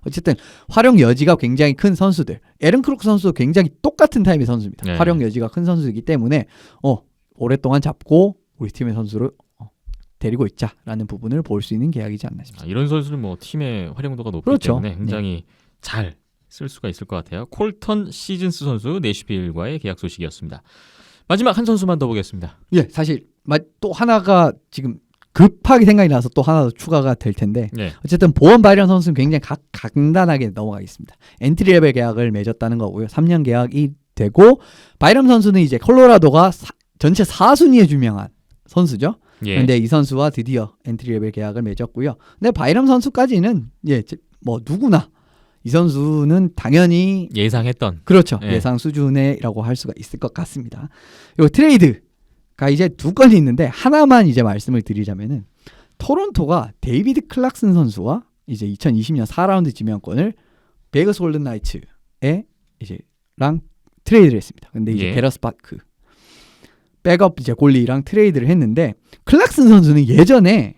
어쨌든 활용 여지가 굉장히 큰 선수들. 에른 크로크 선수도 굉장히 똑같은 타입의 선수입니다. 네. 활용 여지가 큰 선수이기 때문에 오랫동안 잡고 우리 팀의 선수를 데리고 있자라는 부분을 볼 수 있는 계약이지 않나 싶습니다. 이런 선수는 뭐 팀의 활용도가 높기 그렇죠. 때문에 굉장히 잘 쓸 수가 있을 것 같아요. 콜턴 시즌스 선수 내슈빌과의 계약 소식이었습니다. 마지막 한 선수만 더 보겠습니다. 예, 사실 또 하나가 지금 급하게 생각이 나서 또 하나 더 추가가 될 텐데 네. 어쨌든 보원 바이런 선수는 굉장히 간단하게 넘어가겠습니다. 엔트리 레벨 계약을 맺었다는 거고요. 3년 계약이 되고 바이런 선수는 이제 콜로라도가 전체 4순위에 유명한 선수죠. 예. 근데 이 선수와 드디어 엔트리 레벨 계약을 맺었고요. 근데 바이런 선수까지는 뭐 누구나 이 선수는 당연히 예상했던 그렇죠. 예. 예상 수준이라고 할 수가 있을 것 같습니다. 요 트레이드가 이제 두 건이 있는데 하나만 이제 말씀을 드리자면은 토론토가 데이비드 클락슨 선수와 이제 2020년 4라운드 지명권을 베거스 골든 나이츠에 이제랑 트레이드를 했습니다. 근데 이제 예. 게러스 파크 백업 이제 골리랑 트레이드를 했는데 클락슨 선수는 예전에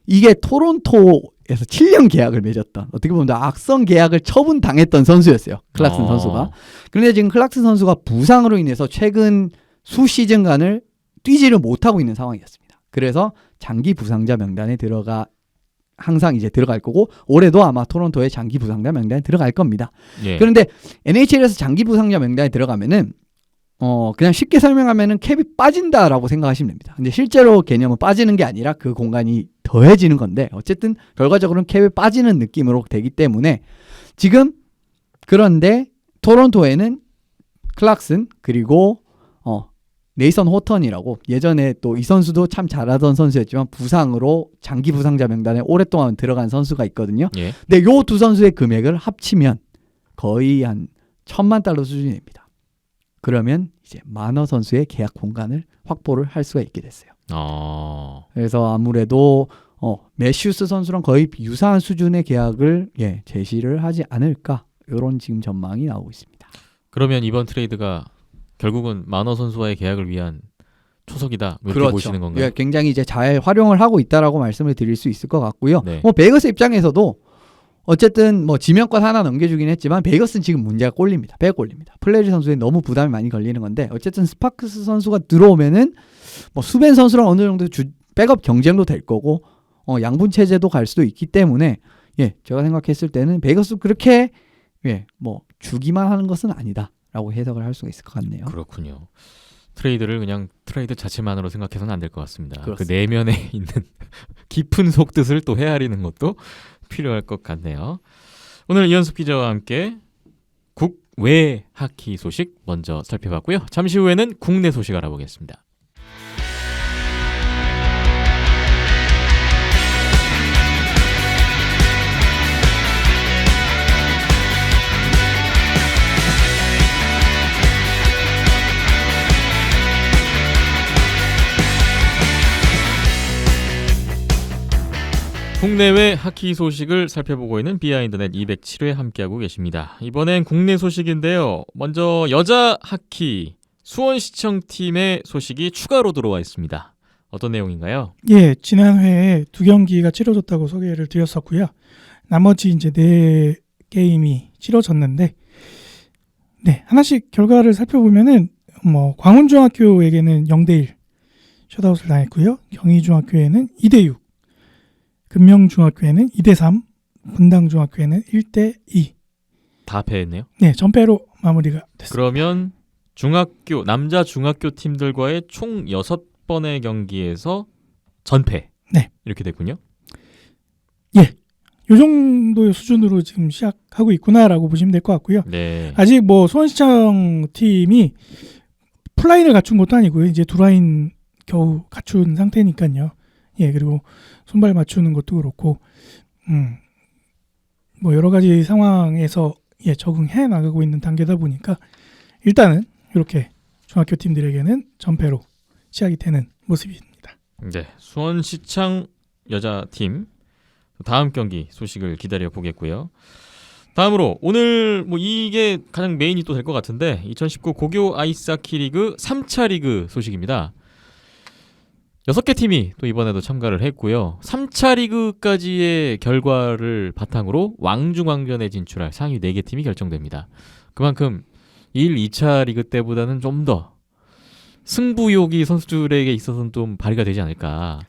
이게 토론토에서 7년 계약을 맺었던 어떻게 보면 악성 계약을 처분당했던 선수였어요. 클락슨 선수가. 그런데 지금 클락슨 선수가 부상으로 인해서 최근 수 시즌간을 뛰지를 못하고 있는 상황이었습니다. 그래서 장기 부상자 명단에 항상 이제 들어갈 거고 올해도 아마 토론토의 장기 부상자 명단에 들어갈 겁니다. 예. 그런데 NHL에서 장기 부상자 명단에 들어가면은 그냥 쉽게 설명하면은 캡이 빠진다라고 생각하시면 됩니다. 근데 실제로 개념은 빠지는 게 아니라 그 공간이 더해지는 건데 어쨌든 결과적으로는 캡이 빠지는 느낌으로 되기 때문에 지금 그런데 토론토에는 클락슨 그리고 네이선 호턴이라고 예전에 또 이 선수도 참 잘하던 선수였지만 부상으로 장기 부상자 명단에 오랫동안 들어간 선수가 있거든요. 예. 근데 요 두 선수의 금액을 합치면 거의 한 1,000만 달러 수준입니다. 그러면 이제 마너 선수의 계약 공간을 확보를 할 수가 있게 됐어요. 그래서 아무래도 매슈스 선수랑 거의 유사한 수준의 계약을 제시를 하지 않을까 이런 지금 전망이 나오고 있습니다. 그러면 이번 트레이드가 결국은 마너 선수와의 계약을 위한 초석이다. 이렇게 그렇죠. 보시는 건가요? 예, 굉장히 이제 잘 활용을 하고 있다라고 말씀을 드릴 수 있을 것 같고요. 네. 뭐 베이거스 입장에서도 어쨌든 뭐 지명권 하나 넘겨주긴 했지만 베이거스는 지금 문제가 꼴립니다. 플레리 선수에 너무 부담이 많이 걸리는 건데 어쨌든 스파크스 선수가 들어오면은 뭐 수벤 선수랑 어느 정도 백업 경쟁도 될 거고 양분 체제도 갈 수도 있기 때문에 제가 생각했을 때는 베이거스 그렇게 뭐 주기만 하는 것은 아니다라고 해석을 할 수가 있을 것 같네요. 그렇군요. 트레이드를 그냥 트레이드 자체만으로 생각해서는 안 될 것 같습니다. 그렇습니다. 그 내면에 있는 깊은 속뜻을 또 헤아리는 것도 필요할 것 같네요. 오늘 이현숙 기자와 함께 국외 하키 소식 먼저 살펴봤고요. 잠시 후에는 국내 소식 알아보겠습니다. 국내외 하키 소식을 살펴보고 있는 비하인드넷 207회 함께하고 계십니다. 이번엔 국내 소식인데요. 먼저 여자 하키 수원시청팀의 소식이 추가로 들어와 있습니다. 어떤 내용인가요? 예, 지난 회에 2경기가 치러졌다고 소개를 드렸었고요. 나머지 이제 4게임이 치러졌는데, 네, 하나씩 결과를 살펴보면은 광운중학교에게는 0대1 셧아웃을 당했고요. 경희중학교에는 2대6, 금명중학교에는 2대3, 분당중학교에는 1대2. 다 패했네요. 네, 전패로 마무리가 됐습니다. 그러면 남자 중학교 팀들과의 총 6번의 경기에서 전패. 네. 이렇게 됐군요. 이 정도의 수준으로 지금 시작하고 있구나라고 보시면 될 것 같고요. 네. 아직 수원시청 팀이 풀라인을 갖춘 것도 아니고요. 이제 두 라인 겨우 갖춘 상태니까요. 예, 그리고 손발 맞추는 것도 그렇고, 여러 가지 상황에서 적응해 나가고 있는 단계다 보니까 일단은 이렇게 중학교 팀들에게는 전패로 시작이 되는 모습입니다. 네. 수원시청 여자팀 다음 경기 소식을 기다려 보겠고요. 다음으로 오늘 이게 가장 메인이 또 될 것 같은데 2019 고교 아이스하키 리그 3차 리그 소식입니다. 6개 팀이 또 이번에도 참가를 했고요. 3차 리그까지의 결과를 바탕으로 왕중왕전에 진출할 상위 4개 팀이 결정됩니다. 그만큼 1, 2차 리그 때보다는 좀 더 승부욕이 선수들에게 있어서는 좀 발휘가 되지 않을까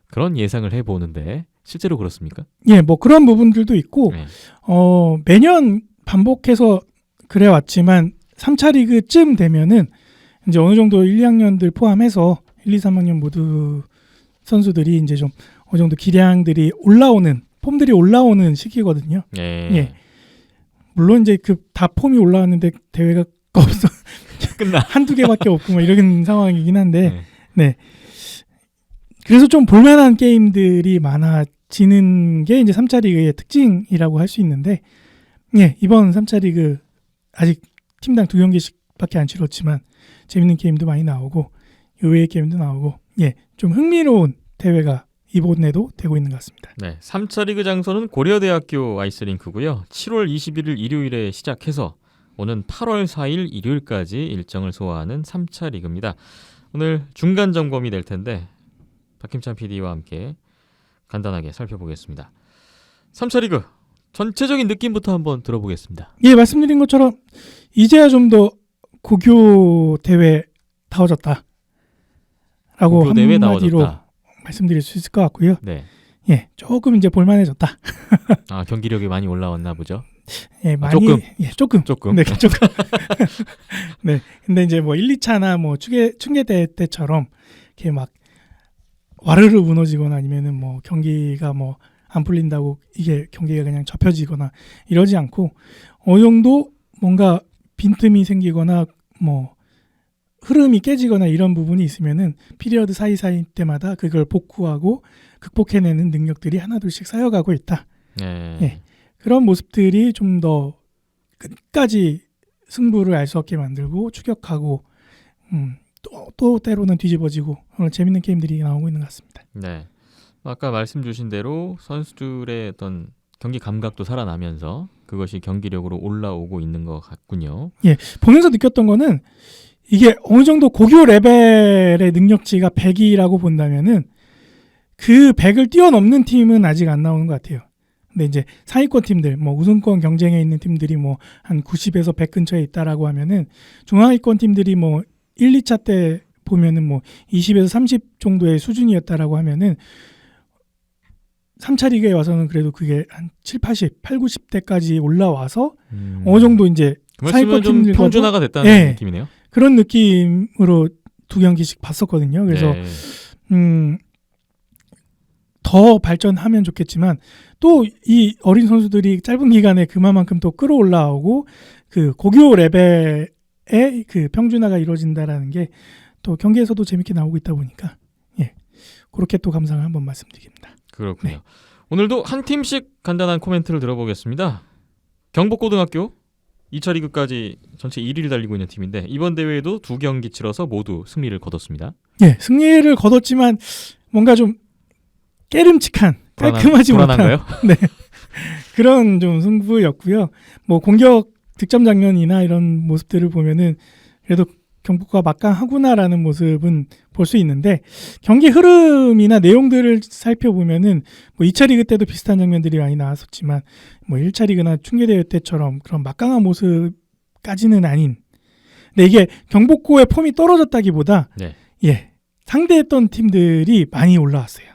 그런 예상을 해보는데 실제로 그렇습니까? 예, 그런 부분들도 있고, 네. 매년 반복해서 그래왔지만 3차 리그쯤 되면은 이제 어느 정도 1, 2학년들 포함해서 1, 2, 3학년 모두 선수들이 이제 좀 어느 정도 기량들이 올라오는, 폼들이 올라오는 시기거든요. 네. 예. 물론 이제 다 폼이 올라왔는데 대회가 없어. 끝나. 한두 개밖에 없고 이런 상황이긴 한데, 네. 그래서 좀 볼만한 게임들이 많아지는 게 이제 3차 리그의 특징이라고 할 수 있는데, 예, 이번 3차 리그 아직 팀당 2경기씩밖에 안 치렀지만 재밌는 게임도 많이 나오고 의외의 게임도 나오고, 예, 좀 흥미로운 대회가 이번에도 되고 있는 것 같습니다. 네, 3차 리그 장소는 고려대학교 아이스링크고요. 7월 21일 일요일에 시작해서 오는 8월 4일 일요일까지 일정을 소화하는 3차 리그입니다. 오늘 중간 점검이 될 텐데 박힘찬 PD와 함께 간단하게 살펴보겠습니다. 3차 리그 전체적인 느낌부터 한번 들어보겠습니다. 예, 말씀드린 것처럼 이제야 좀 더 고교 대회 다워졌다 라고 고교 대회 한마디로 나와줬다. 말씀드릴 수 있을 것 같고요. 네. 예, 조금 이제 볼만해졌다. 아, 경기력이 많이 올라왔나 보죠. 예, 많이 조금. 예, 조금. 조금. 네, 조금. 네. 근데 이제 1, 2차나 춘계대 때처럼 이렇게 막 와르르 무너지거나 아니면은 경기가 안 풀린다고 이게 경기가 그냥 접혀지거나 이러지 않고 어느 정도 뭔가 빈틈이 생기거나 흐름이 깨지거나 이런 부분이 있으면은 피리어드 사이사이 때마다 그걸 복구하고 극복해내는 능력들이 하나둘씩 쌓여가고 있다. 네. 예. 그런 모습들이 좀 더 끝까지 승부를 알 수 없게 만들고 추격하고 또 때로는 뒤집어지고 그런 재밌는 게임들이 나오고 있는 것 같습니다. 네. 아까 말씀 주신 대로 선수들의 어떤 경기 감각도 살아나면서 그것이 경기력으로 올라오고 있는 것 같군요. 예, 보면서 느꼈던 거는 이게 어느 정도 고교 레벨의 능력치가 100이라고 본다면은 그 100을 뛰어넘는 팀은 아직 안 나오는 것 같아요. 근데 이제 상위권 팀들, 우승권 경쟁에 있는 팀들이 한 90에서 100 근처에 있다라고 하면은 중하위권 팀들이 1, 2차 때 보면은 20에서 30 정도의 수준이었다라고 하면은 3차 리그에 와서는 그래도 그게 한 7, 80, 8, 90대까지 올라와서 어느 정도 이제 그 상위권 말씀은 좀 팀들과도- 평준화가 됐다는 예. 느낌이네요. 그런 느낌으로 2경기씩 봤었거든요. 그래서 네. 더 발전하면 좋겠지만 또 이 어린 선수들이 짧은 기간에 그만큼 또 끌어올라오고 그 고교 레벨의 그 평준화가 이루어진다라는 게 또 경기에서도 재밌게 나오고 있다 보니까 예, 그렇게 또 감상을 한번 말씀드립니다. 그렇군요. 네. 오늘도 한 팀씩 간단한 코멘트를 들어보겠습니다. 경복고등학교 2차 리그까지 전체 1위를 달리고 있는 팀인데 이번 대회에도 2경기 치러서 모두 승리를 거뒀습니다. 예, 승리를 거뒀지만 뭔가 좀 깨름칙한 깔끔하지 불안한가요? 네. 그런 좀 승부였고요. 뭐 공격 득점 장면이나 이런 모습들을 보면은 그래도 경북과 막강하구나라는 모습은 볼 수 있는데 경기 흐름이나 내용들을 살펴보면은 뭐 2차 리그 때도 비슷한 장면들이 많이 나왔었지만 뭐 1차 리그나 충계대회 때처럼 그런 막강한 모습까지는 아닌. 근데 이게 경복고의 폼이 떨어졌다기보다 네. 예 상대했던 팀들이 많이 올라왔어요.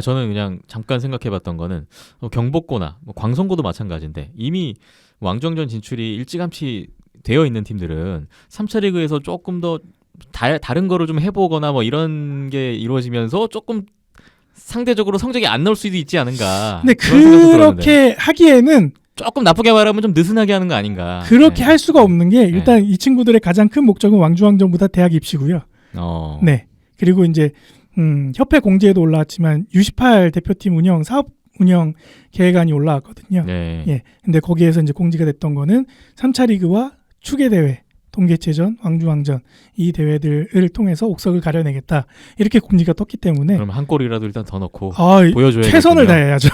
저는 그냥 잠깐 생각해봤던 거는 경복고나 뭐 광성고도 마찬가지인데 이미 왕중왕전 진출이 일찌감치 되어 있는 팀들은 3차 리그에서 조금 더 다른 거를 좀 해보거나 뭐 이런 게 이루어지면서 조금 상대적으로 성적이 안 나올 수도 있지 않은가. 근데 그런 생각도 들었는데. 그렇게 하기에는 조금 나쁘게 말하면 좀 느슨하게 하는 거 아닌가. 그렇게 네. 할 수가 없는 게 일단 이 친구들의 가장 큰 목적은 왕중왕전보다 대학 입시고요. 네. 그리고 이제 협회 공지에도 올라왔지만 U18 대표팀 운영 사업 운영 계획안이 올라왔거든요. 네. 예. 근데 거기에서 이제 공지가 됐던 거는 3차 리그와 추계 대회, 동계체전, 왕중왕전 이 대회들을 통해서 옥석을 가려내겠다. 이렇게 공지가 떴기 때문에 그럼 한 골이라도 일단 더 넣고 아, 보여줘야 최선을 다해야죠.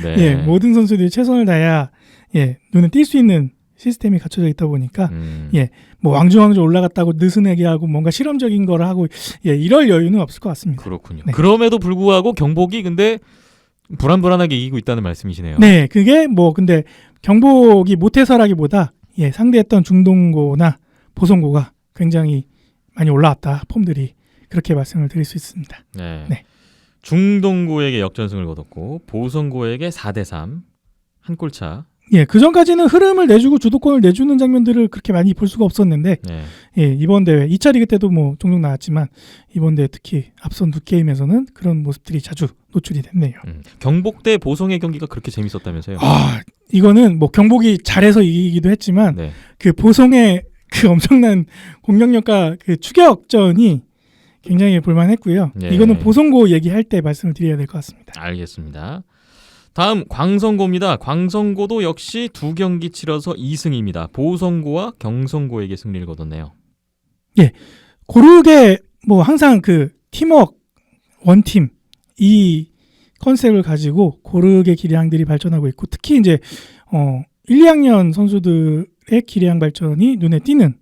네. 예. 모든 선수들이 최선을 다해야 예, 눈에 띌 수 있는 시스템이 갖춰져 있다 보니까 예, 뭐 왕중왕전 올라갔다고 느슨하게 하고 뭔가 실험적인 거를 하고 예, 이럴 여유는 없을 것 같습니다. 그렇군요. 네. 그럼에도 불구하고 경복이 근데 불안불안하게 이기고 있다는 말씀이시네요. 네, 그게 뭐 근데 경복이 못해서라기보다 예, 상대했던 중동고나 보성고가 굉장히 많이 올라왔다 폼들이 그렇게 말씀을 드릴 수 있습니다. 네. 네. 중동고에게 역전승을 거뒀고 보성고에게 4대3 한 골차. 예, 그 전까지는 흐름을 내주고 주도권을 내주는 장면들을 그렇게 많이 볼 수가 없었는데 네. 예, 이번 대회 2차 리그 때도 뭐 종종 나왔지만 이번 대회 특히 앞선 두 게임에서는 그런 모습들이 자주 노출이 됐네요. 경복 대 보성의 경기가 그렇게 재밌었다면서요? 아, 이거는 뭐 경복이 잘해서 이기기도 했지만 네. 그 보성의 그 엄청난 공격력과 그 추격전이 굉장히 볼만했고요. 예. 이거는 보성고 얘기할 때 말씀을 드려야 될 것 같습니다. 알겠습니다. 다음 광성고입니다. 광성고도 역시 2경기 치러서 2승입니다. 보성고와 경성고에게 승리를 거뒀네요. 고르게 뭐 항상 그 팀워크 원팀 이 컨셉을 가지고 고르게 기량들이 발전하고 있고 특히 이제 1, 2학년 선수들의 기량 발전이 눈에 띄는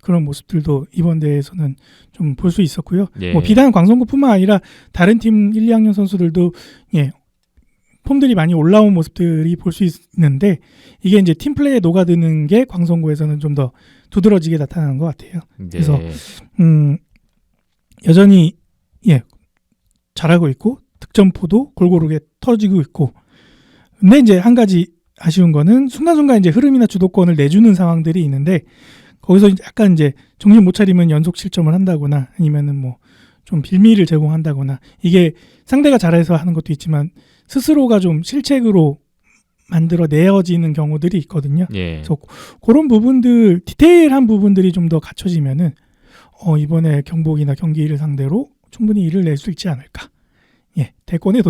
그런 모습들도 이번 대회에서는 좀 볼 수 있었고요. 예. 뭐 비단 광성고뿐만 아니라 다른 팀 1, 2학년 선수들도 예, 폼들이 많이 올라온 모습들이 볼 수 있는데 이게 이제 팀 플레이에 녹아드는 게 광성고에서는 좀 더 두드러지게 나타나는 것 같아요. 그래서 여전히 예, 잘하고 있고 득점포도 골고루게 터지고 있고 근데 이제 한 가지 아쉬운 거는 순간순간 이제 흐름이나 주도권을 내주는 상황들이 있는데 거기서 약간 이제 정신 못 차리면 연속 실점을 한다거나 아니면은 뭐 좀 빌미를 제공한다거나 이게 상대가 잘해서 하는 것도 있지만 스스로가 좀 실책으로 만들어 내어지는 경우들이 있거든요. 예. 그래서 그런 부분들 디테일한 부분들이 좀 더 갖춰지면은 이번에 경복이나 경기를 상대로 충분히 일을 낼 수 있지 않을까. 예, 대권에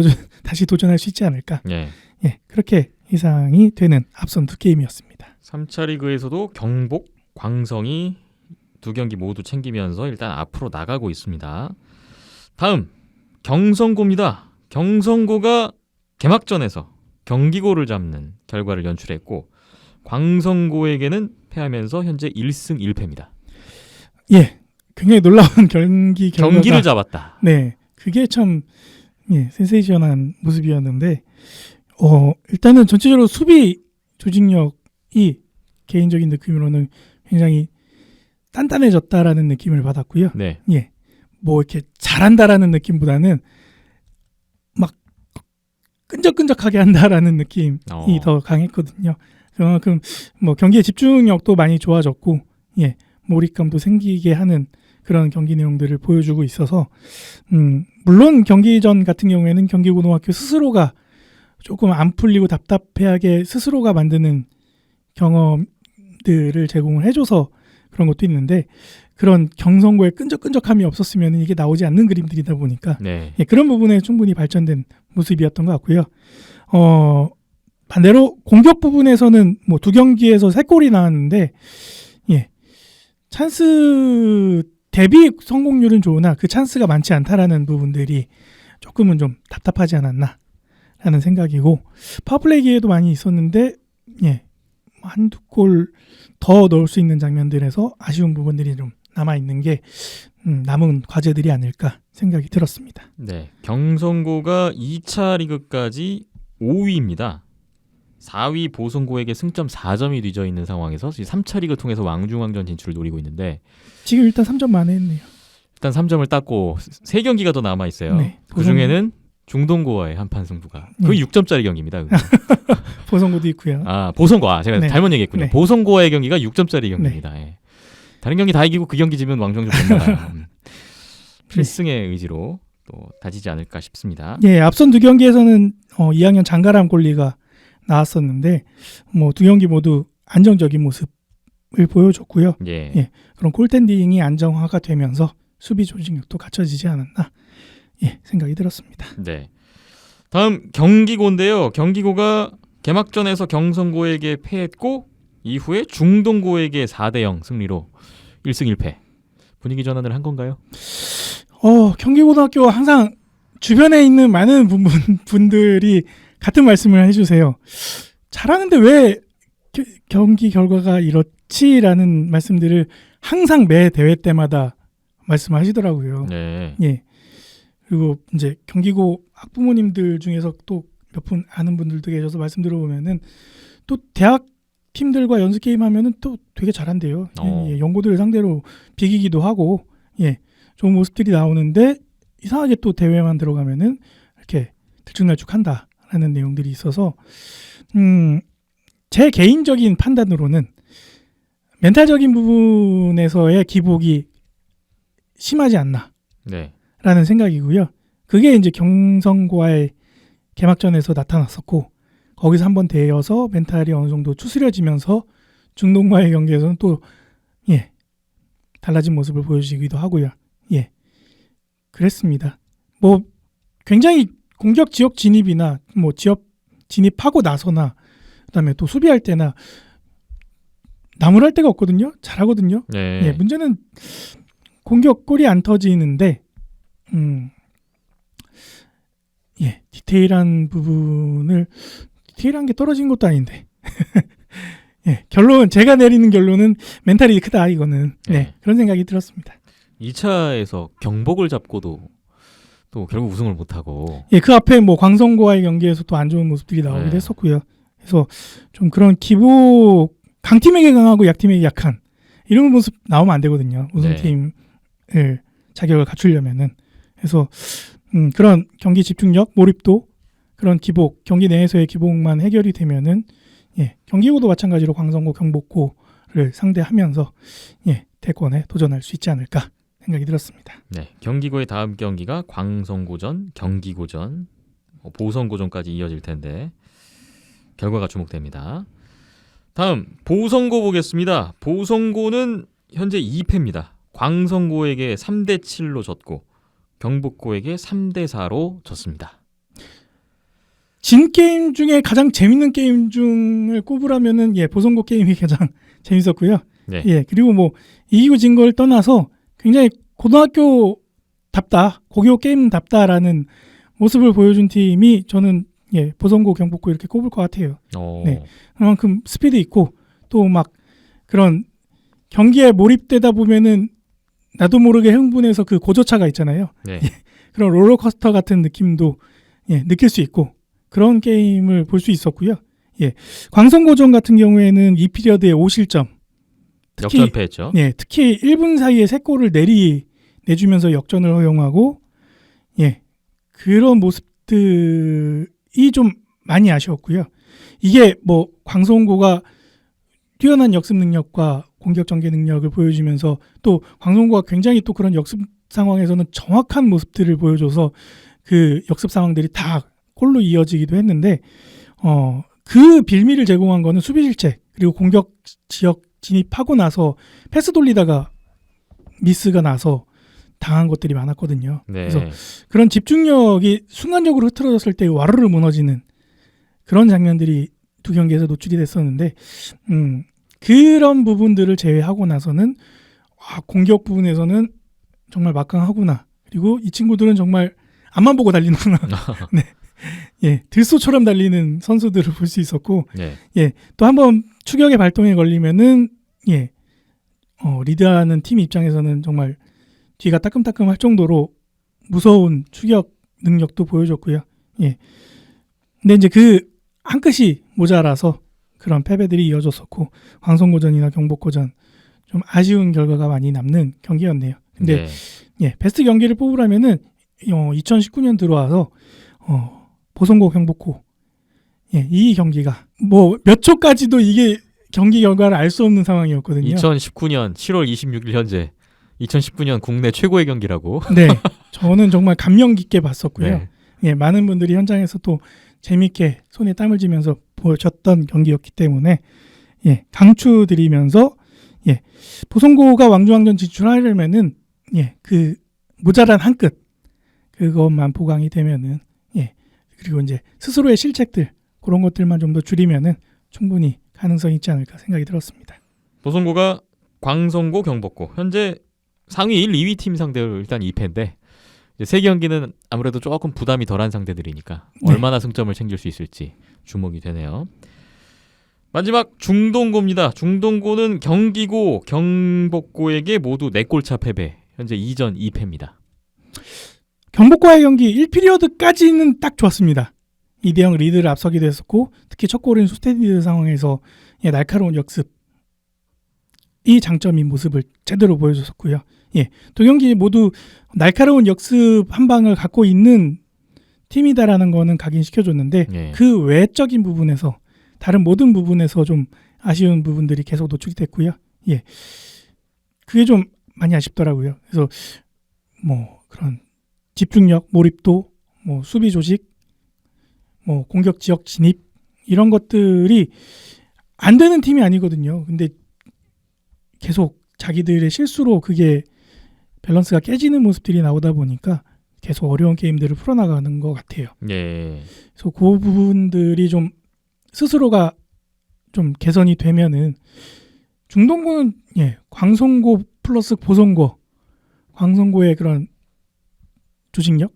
다시 도전할 수 있지 않을까. 예. 예, 그렇게 예상이 되는 앞선 두 게임이었습니다. 3차 리그에서도 경복, 광성이 2경기 모두 챙기면서 일단 앞으로 나가고 있습니다. 다음 경성고입니다. 경성고가 개막전에서 경기고를 잡는 결과를 연출했고 광성고에게는 패하면서 현재 1승 1패입니다. 예, 굉장히 놀라운 결과가 경기를 잡았다. 네, 그게 참 예, 센세이션한 모습이었는데 일단은 전체적으로 수비 조직력이 개인적인 느낌으로는 굉장히 단단해졌다라는 느낌을 받았고요. 네. 예, 뭐 이렇게 잘한다라는 느낌보다는 막 끈적끈적하게 한다라는 느낌이 더 강했거든요. 그만큼 뭐 경기의 집중력도 많이 좋아졌고, 예, 몰입감도 생기게 하는 그런 경기 내용들을 보여주고 있어서, 물론 경기 전 같은 경우에는 경기고등학교 스스로가 조금 안 풀리고 답답해하게 스스로가 만드는 경험들을 제공을 해줘서 그런 것도 있는데 그런 경성고의 끈적끈적함이 없었으면 이게 나오지 않는 그림들이다 보니까 네. 예, 그런 부분에 충분히 발전된 모습이었던 것 같고요. 반대로 공격 부분에서는 뭐 2경기에서 3골이 나왔는데 예, 찬스 대비 성공률은 좋으나 그 찬스가 많지 않다라는 부분들이 조금은 좀 답답하지 않았나. 않을까라는 생각이고 파워플레이 기회도 많이 있었는데 예, 한두 골 더 넣을 수 있는 장면들에서 아쉬운 부분들이 좀 남아 있는 게 남은 과제들이 아닐까 생각이 들었습니다. 네, 경성고가 2차 리그까지 5위입니다. 4위 보성고에게 승점 4점이 뒤져 있는 상황에서 3차 리그 통해서 왕중왕전 진출을 노리고 있는데 지금 일단 3점 만회했네요. 일단 3점을 땄고 3경기가 더 남아 있어요. 네, 그 중에는 중동고와의 한판 승부가 네. 거의 6점짜리 경기입니다. 보성고도 있고요. 아, 보성고. 제가 네. 잘못 얘기했군요. 네. 보성고와의 경기가 6점짜리 경기입니다. 예. 다른 경기 다 이기고 그 경기 지면 왕정주 못 나가요. 필승의 의지로 또 다지지 않을까 싶습니다. 예, 앞선 두 경기에서는 2학년 장가람 골리가 나왔었는데 뭐 두 경기 모두 안정적인 모습을 보여줬고요. 예. 예. 그런 골텐딩이 안정화가 되면서 수비 조직력도 갖춰지지 않았나 생각이 들었습니다. 네. 다음 경기고인데요. 경기고가 개막전에서 경성고에게 패했고 이후에 중동고에게 4대0 승리로 1승 1패. 분위기 전환을 한 건가요? 경기고등학교 항상 주변에 있는 많은 분들이 같은 말씀을 해주세요. 잘하는데 왜 경기 결과가 이렇지라는 말씀들을 항상 매 대회 때마다 말씀하시더라고요. 네. 예. 그리고 이제 경기고 학부모님들 중에서 또 몇 분 아는 분들도 계셔서 말씀 들어보면은 또 대학 팀들과 연습 게임 하면은 또 되게 잘한대요. 예, 연고들을 상대로 비기기도 하고 좋은 모습들이 나오는데 이상하게 또 대회만 들어가면은 이렇게 들쭉날쭉한다라는 내용들이 있어서 제 개인적인 판단으로는 멘탈적인 부분에서의 기복이 심하지 않나라는 네. 생각이고요. 그게 이제 경성고와의 개막전에서 나타났었고 거기서 한번 대여서 멘탈이 어느 정도 추스려지면서 중동과의 경기에서는 또 달라진 모습을 보여주기도 하고요. 그랬습니다. 뭐 굉장히 공격 지역 진입이나 뭐 지역 진입하고 나서나 그다음에 또 수비할 때나 나무랄 데가 없거든요. 잘하거든요. 네. 문제는 공격 골이 안 터지는데 디테일한 부분을 디테일한 게 떨어진 것도 아닌데 결론 제가 내리는 결론은 멘탈이 크다 이거는 그런 생각이 들었습니다. 2차에서 경복을 잡고도 또 결국 우승을 못하고 그 앞에 뭐 광성고와의 경기에서 또 안 좋은 모습들이 나오기도 했었고요. 그래서 좀 그런 기복 강팀에게 강하고 약팀에게 약한 이런 모습 나오면 안 되거든요. 우승팀을 자격을 갖추려면은. 그래서 그런 경기 집중력, 몰입도 그런 기복, 경기 내에서의 기복만 해결이 되면은 경기고도 마찬가지로 광성고, 경복고를 상대하면서 대권에 도전할 수 있지 않을까 생각이 들었습니다. 네, 경기고의 다음 경기가 광성고전, 경기고전, 보성고전까지 이어질 텐데 결과가 주목됩니다. 다음 보성고 보겠습니다. 보성고는 현재 2패입니다. 광성고에게 3대7로 졌고 경북고에게 3대4로 졌습니다. 진 게임 중에 가장 재밌는 게임 중을 꼽으라면은 보성고 게임이 가장 재밌었고요. 네. 그리고 뭐 이기고 진 걸 떠나서 굉장히 고등학교답다, 고교 게임답다라는 모습을 보여준 팀이 저는 보성고, 경북고 이렇게 꼽을 것 같아요. 그만큼 스피드 있고 또 막 그런 경기에 몰입되다 보면은 나도 모르게 흥분해서 그 고저차가 있잖아요. 네. 그런 롤러코스터 같은 느낌도 느낄 수 있고 그런 게임을 볼 수 있었고요. 광성고전 같은 경우에는 2피리어드에 5실점. 역전패했죠. 특히 1분 사이에 3골을 내주면서 역전을 허용하고 그런 모습들이 좀 많이 아쉬웠고요. 이게 뭐 광성고가 뛰어난 역습 능력과 공격 전개 능력을 보여주면서 또 광성고가 굉장히 또 그런 역습 상황에서는 정확한 모습들을 보여줘서 그 역습 상황들이 다 골로 이어지기도 했는데 그 빌미를 제공한 거는 수비 실책 그리고 공격 지역 진입하고 나서 패스 돌리다가 미스가 나서 당한 것들이 많았거든요. 네. 그래서 그런 집중력이 순간적으로 흐트러졌을 때 와르르 무너지는 그런 장면들이 두 경기에서 노출이 됐었는데 그런 부분들을 제외하고 나서는 공격 부분에서는 정말 막강하구나. 그리고 이 친구들은 정말 앞만 보고 달리는구나. 들소처럼 달리는 선수들을 볼 수 있었고 네. 또 한번 추격의 발동에 걸리면은 리드하는 팀 입장에서는 정말 뒤가 따끔따끔할 정도로 무서운 추격 능력도 보여줬고요. 근데 이제 그 한 끗이 모자라서 그런 패배들이 이어졌었고 광성고전이나 경복고전 좀 아쉬운 결과가 많이 남는 경기였네요. 근데 베스트 경기를 뽑으라면은 2019년 들어와서 보성고 경복고 이 경기가 뭐 몇 초까지도 이게 경기 결과를 알 수 없는 상황이었거든요. 2019년 7월 26일 현재 2019년 국내 최고의 경기라고. 네, 저는 정말 감명 깊게 봤었고요. 네. 많은 분들이 현장에서 또 재밌게 손에 땀을 쥐면서 보셨던 경기였기 때문에 강추드리면서 보성고가 왕중왕전 진출하려면은 그 모자란 한 끗 그것만 보강이 되면은 그리고 이제 스스로의 실책들 그런 것들만 좀 더 줄이면은 충분히 가능성이 있지 않을까 생각이 들었습니다. 보성고가 광성고 경복고 현재 상위 1, 2위 팀 상대로 일단 2패인데 이제 세 경기는 아무래도 조금 부담이 덜한 상대들이니까 얼마나 승점을 챙길 수 있을지 주목이 되네요. 마지막 중동고입니다. 중동고는 경기고 경복고에게 모두 4골차 패배. 현재 2전 2패입니다. 경복고의 경기 1피리어드까지는 딱 좋았습니다. 2대0 리드를 앞서기도 했었고 특히 첫 골인 수스테디드 상황에서 날카로운 역습 이 장점인 모습을 제대로 보여줬었고요. 두 경기 모두 날카로운 역습 한 방을 갖고 있는 팀이다라는 거는 각인시켜줬는데 그 외적인 부분에서 다른 모든 부분에서 좀 아쉬운 부분들이 계속 노출이 됐고요. 그게 좀 많이 아쉽더라고요. 그래서 뭐 그런 집중력, 몰입도, 뭐 수비 조직, 뭐 공격 지역 진입 이런 것들이 안 되는 팀이 아니거든요. 근데 계속 자기들의 실수로 그게 밸런스가 깨지는 모습들이 나오다 보니까 계속 어려운 게임들을 풀어나가는 것 같아요. 그래서 그 부분들이 좀 스스로가 좀 개선이 되면은 중동고는 광성고 플러스 보성고, 광성고의 그런 조직력,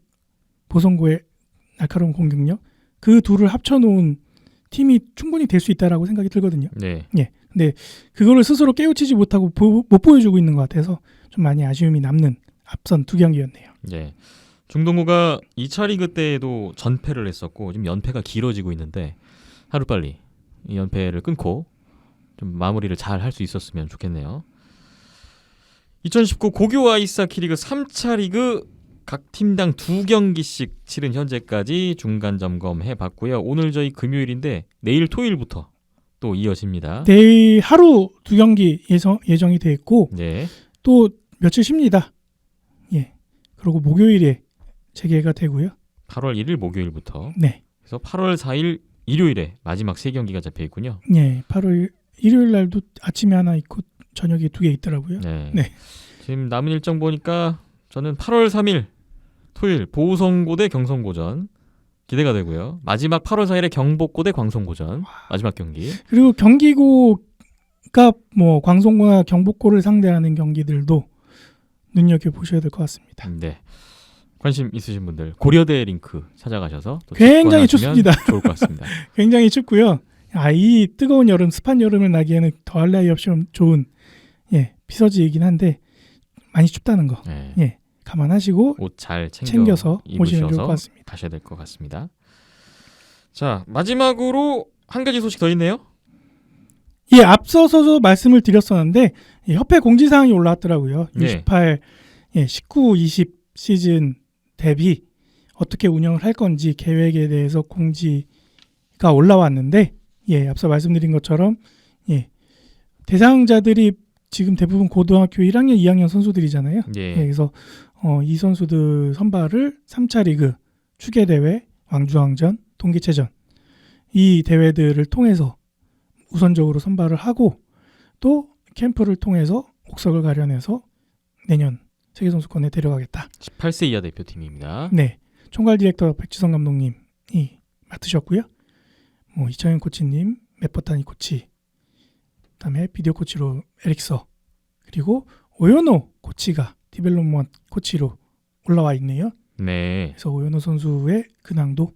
보성고의 날카로운 공격력 그 둘을 합쳐놓은 팀이 충분히 될 수 있다라고 생각이 들거든요. 근데 그거를 스스로 깨우치지 못하고 못 보여주고 있는 것 같아서 좀 많이 아쉬움이 남는 앞선 두 경기였네요. 중동고가 2차 리그 때에도 전패를 했었고 지금 연패가 길어지고 있는데 하루빨리 이 연패를 끊고 좀 마무리를 잘 할 수 있었으면 좋겠네요. 2019 고교 아이스하키 리그 3차 리그 각 팀당 2경기씩 치른 현재까지 중간 점검해 봤고요. 오늘 저희 금요일인데 내일 토요일부터 또 이어집니다. 내일 하루 2경기 예정이 돼 있고 또 며칠 쉽니다. 그리고 목요일에 재개가 되고요. 8월 1일 목요일부터. 네. 그래서 8월 4일 일요일에 마지막 3경기가 잡혀 있군요. 8월 일요일 날도 아침에 하나 있고 저녁에 2개 있더라고요. 지금 남은 일정 보니까 저는 8월 3일 토요일 보성고 대 경성고전 기대가 되고요. 마지막 8월 4일에 경복고 대 광성고전 마지막 경기. 그리고 경기고가 뭐 광성고나 경복고를 상대하는 경기들도 눈여겨 보셔야 될 것 같습니다. 관심 있으신 분들 고려대 링크 찾아가셔서 또 굉장히 춥습니다. 좋을 것 같습니다. 굉장히 춥고요. 이 뜨거운 여름, 습한 여름을 나기에는 더할 나위 없이 좋은 피서지이긴 한데 많이 춥다는 거 감안하시고 옷 잘 챙겨서 오시면 좋을 것 같습니다. 가셔야 될 것 같습니다. 자, 마지막으로 한 가지 소식 더 있네요. 앞서서도 말씀을 드렸었는데 협회 공지사항이 올라왔더라고요. 68, 19, 20 시즌 대비 어떻게 운영을 할 건지 계획에 대해서 공지가 올라왔는데 앞서 말씀드린 것처럼 대상자들이 지금 대부분 고등학교 1학년, 2학년 선수들이잖아요. 그래서 이 선수들 선발을 3차 리그, 추계대회, 왕주왕전, 동기체전 이 대회들을 통해서 우선적으로 선발을 하고 또 캠프를 통해서 옥석을 가려내서 내년 세계선수권에 데려가겠다. 18세 이하 대표팀입니다. 총괄 디렉터 백지성 감독님이 맡으셨고요. 뭐 이창현 코치님, 맷버타니 코치, 그다음에 비디오 코치로 에릭서, 그리고 오연호 코치가 디벨롭먼트 코치로 올라와 있네요. 네. 그래서 오연호 선수의 근황도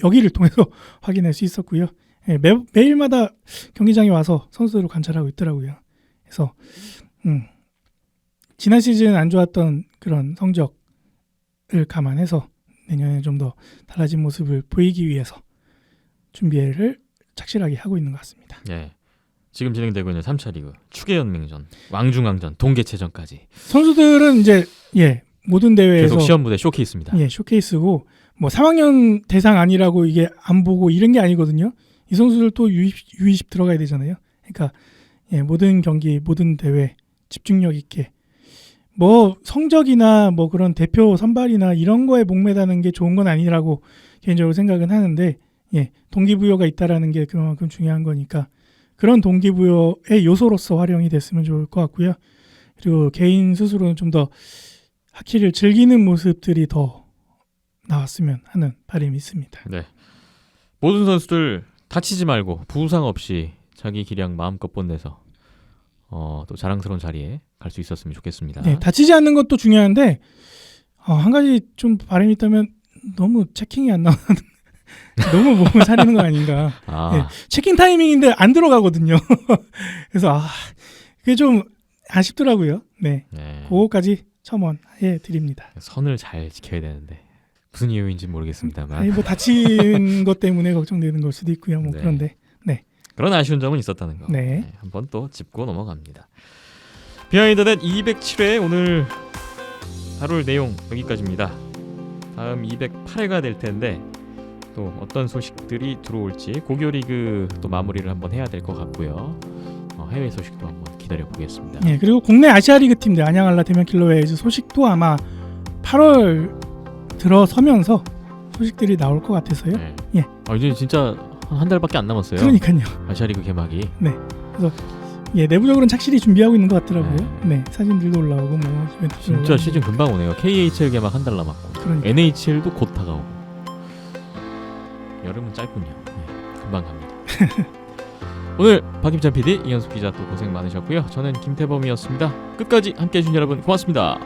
여기를 통해서 확인할 수 있었고요. 예, 매일마다 경기장에 와서 선수들을 관찰하고 있더라고요. 그래서 지난 시즌 안 좋았던 그런 성적을 감안해서 내년에 좀 더 달라진 모습을 보이기 위해서 준비를 착실하게 하고 있는 것 같습니다. 예. 지금 진행되고 있는 3차 리그 추계연맹전, 왕중왕전, 동계체전까지 선수들은 이제 모든 대회에서 계속 시험 무대 쇼케이스입니다. 쇼케이스고 뭐 3학년 대상 아니라고 이게 안 보고 이런 게 아니거든요. 이 선수들 또 U20 들어가야 되잖아요. 그러니까 모든 경기, 모든 대회 집중력 있게 뭐 성적이나 뭐 그런 대표 선발이나 이런 거에 목매다는 게 좋은 건 아니라고 개인적으로 생각은 하는데 동기부여가 있다라는 게 그만큼 중요한 거니까 그런 동기부여의 요소로서 활용이 됐으면 좋을 것 같고요. 그리고 개인 스스로는 좀 더 하키를 즐기는 모습들이 더 나왔으면 하는 바람이 있습니다. 네. 모든 선수들 다치지 말고 부상 없이 자기 기량 마음껏 뽐내서 또 자랑스러운 자리에 갈 수 있었으면 좋겠습니다. 네, 다치지 않는 것도 중요한데 한 가지 좀 바람이 있다면 너무 체킹이 안 나오는 너무 몸을 사리는 거 아닌가. 체킹 타이밍인데 안 들어가거든요. 그래서 그게 좀 아쉽더라고요. 네. 그거까지 첨언해 드립니다. 선을 잘 지켜야 되는데 무슨 이유인지 모르겠습니다만. 뭐 다친 것 때문에 걱정되는 걸 수도 있고요. 뭐 그런데. 그런 아쉬운 점은 있었다는 거. 한번 또 짚고 넘어갑니다. 비하인드넷 207회 오늘 다룰 내용 여기까지입니다. 다음 208회가 될 텐데 또 어떤 소식들이 들어올지 고교리그 또 마무리를 한번 해야 될 것 같고요. 해외 소식도 한번 기다려 보겠습니다. 그리고 국내 아시아리그 팀들 안양알라 대면 킬러웨이즈 소식도 아마 8월 들어서면서 소식들이 나올 것 같아서요. 이제 진짜 한 달밖에 안 남았어요. 그러니까요. 아시아리그 개막이. 그래서 내부적으로는 착실히 준비하고 있는 것 같더라고요. 사진들도 올라오고 뭐 진짜 시즌 금방 오네요. KHL 개막 한 달 남았고 그러니까. NHL도 곧 다가오고 여름은 짧군요. 금방 갑니다. 오늘 박임찬 PD, 이현숙 기자 또 고생 많으셨고요. 저는 김태범이었습니다. 끝까지 함께해 주신 여러분 고맙습니다.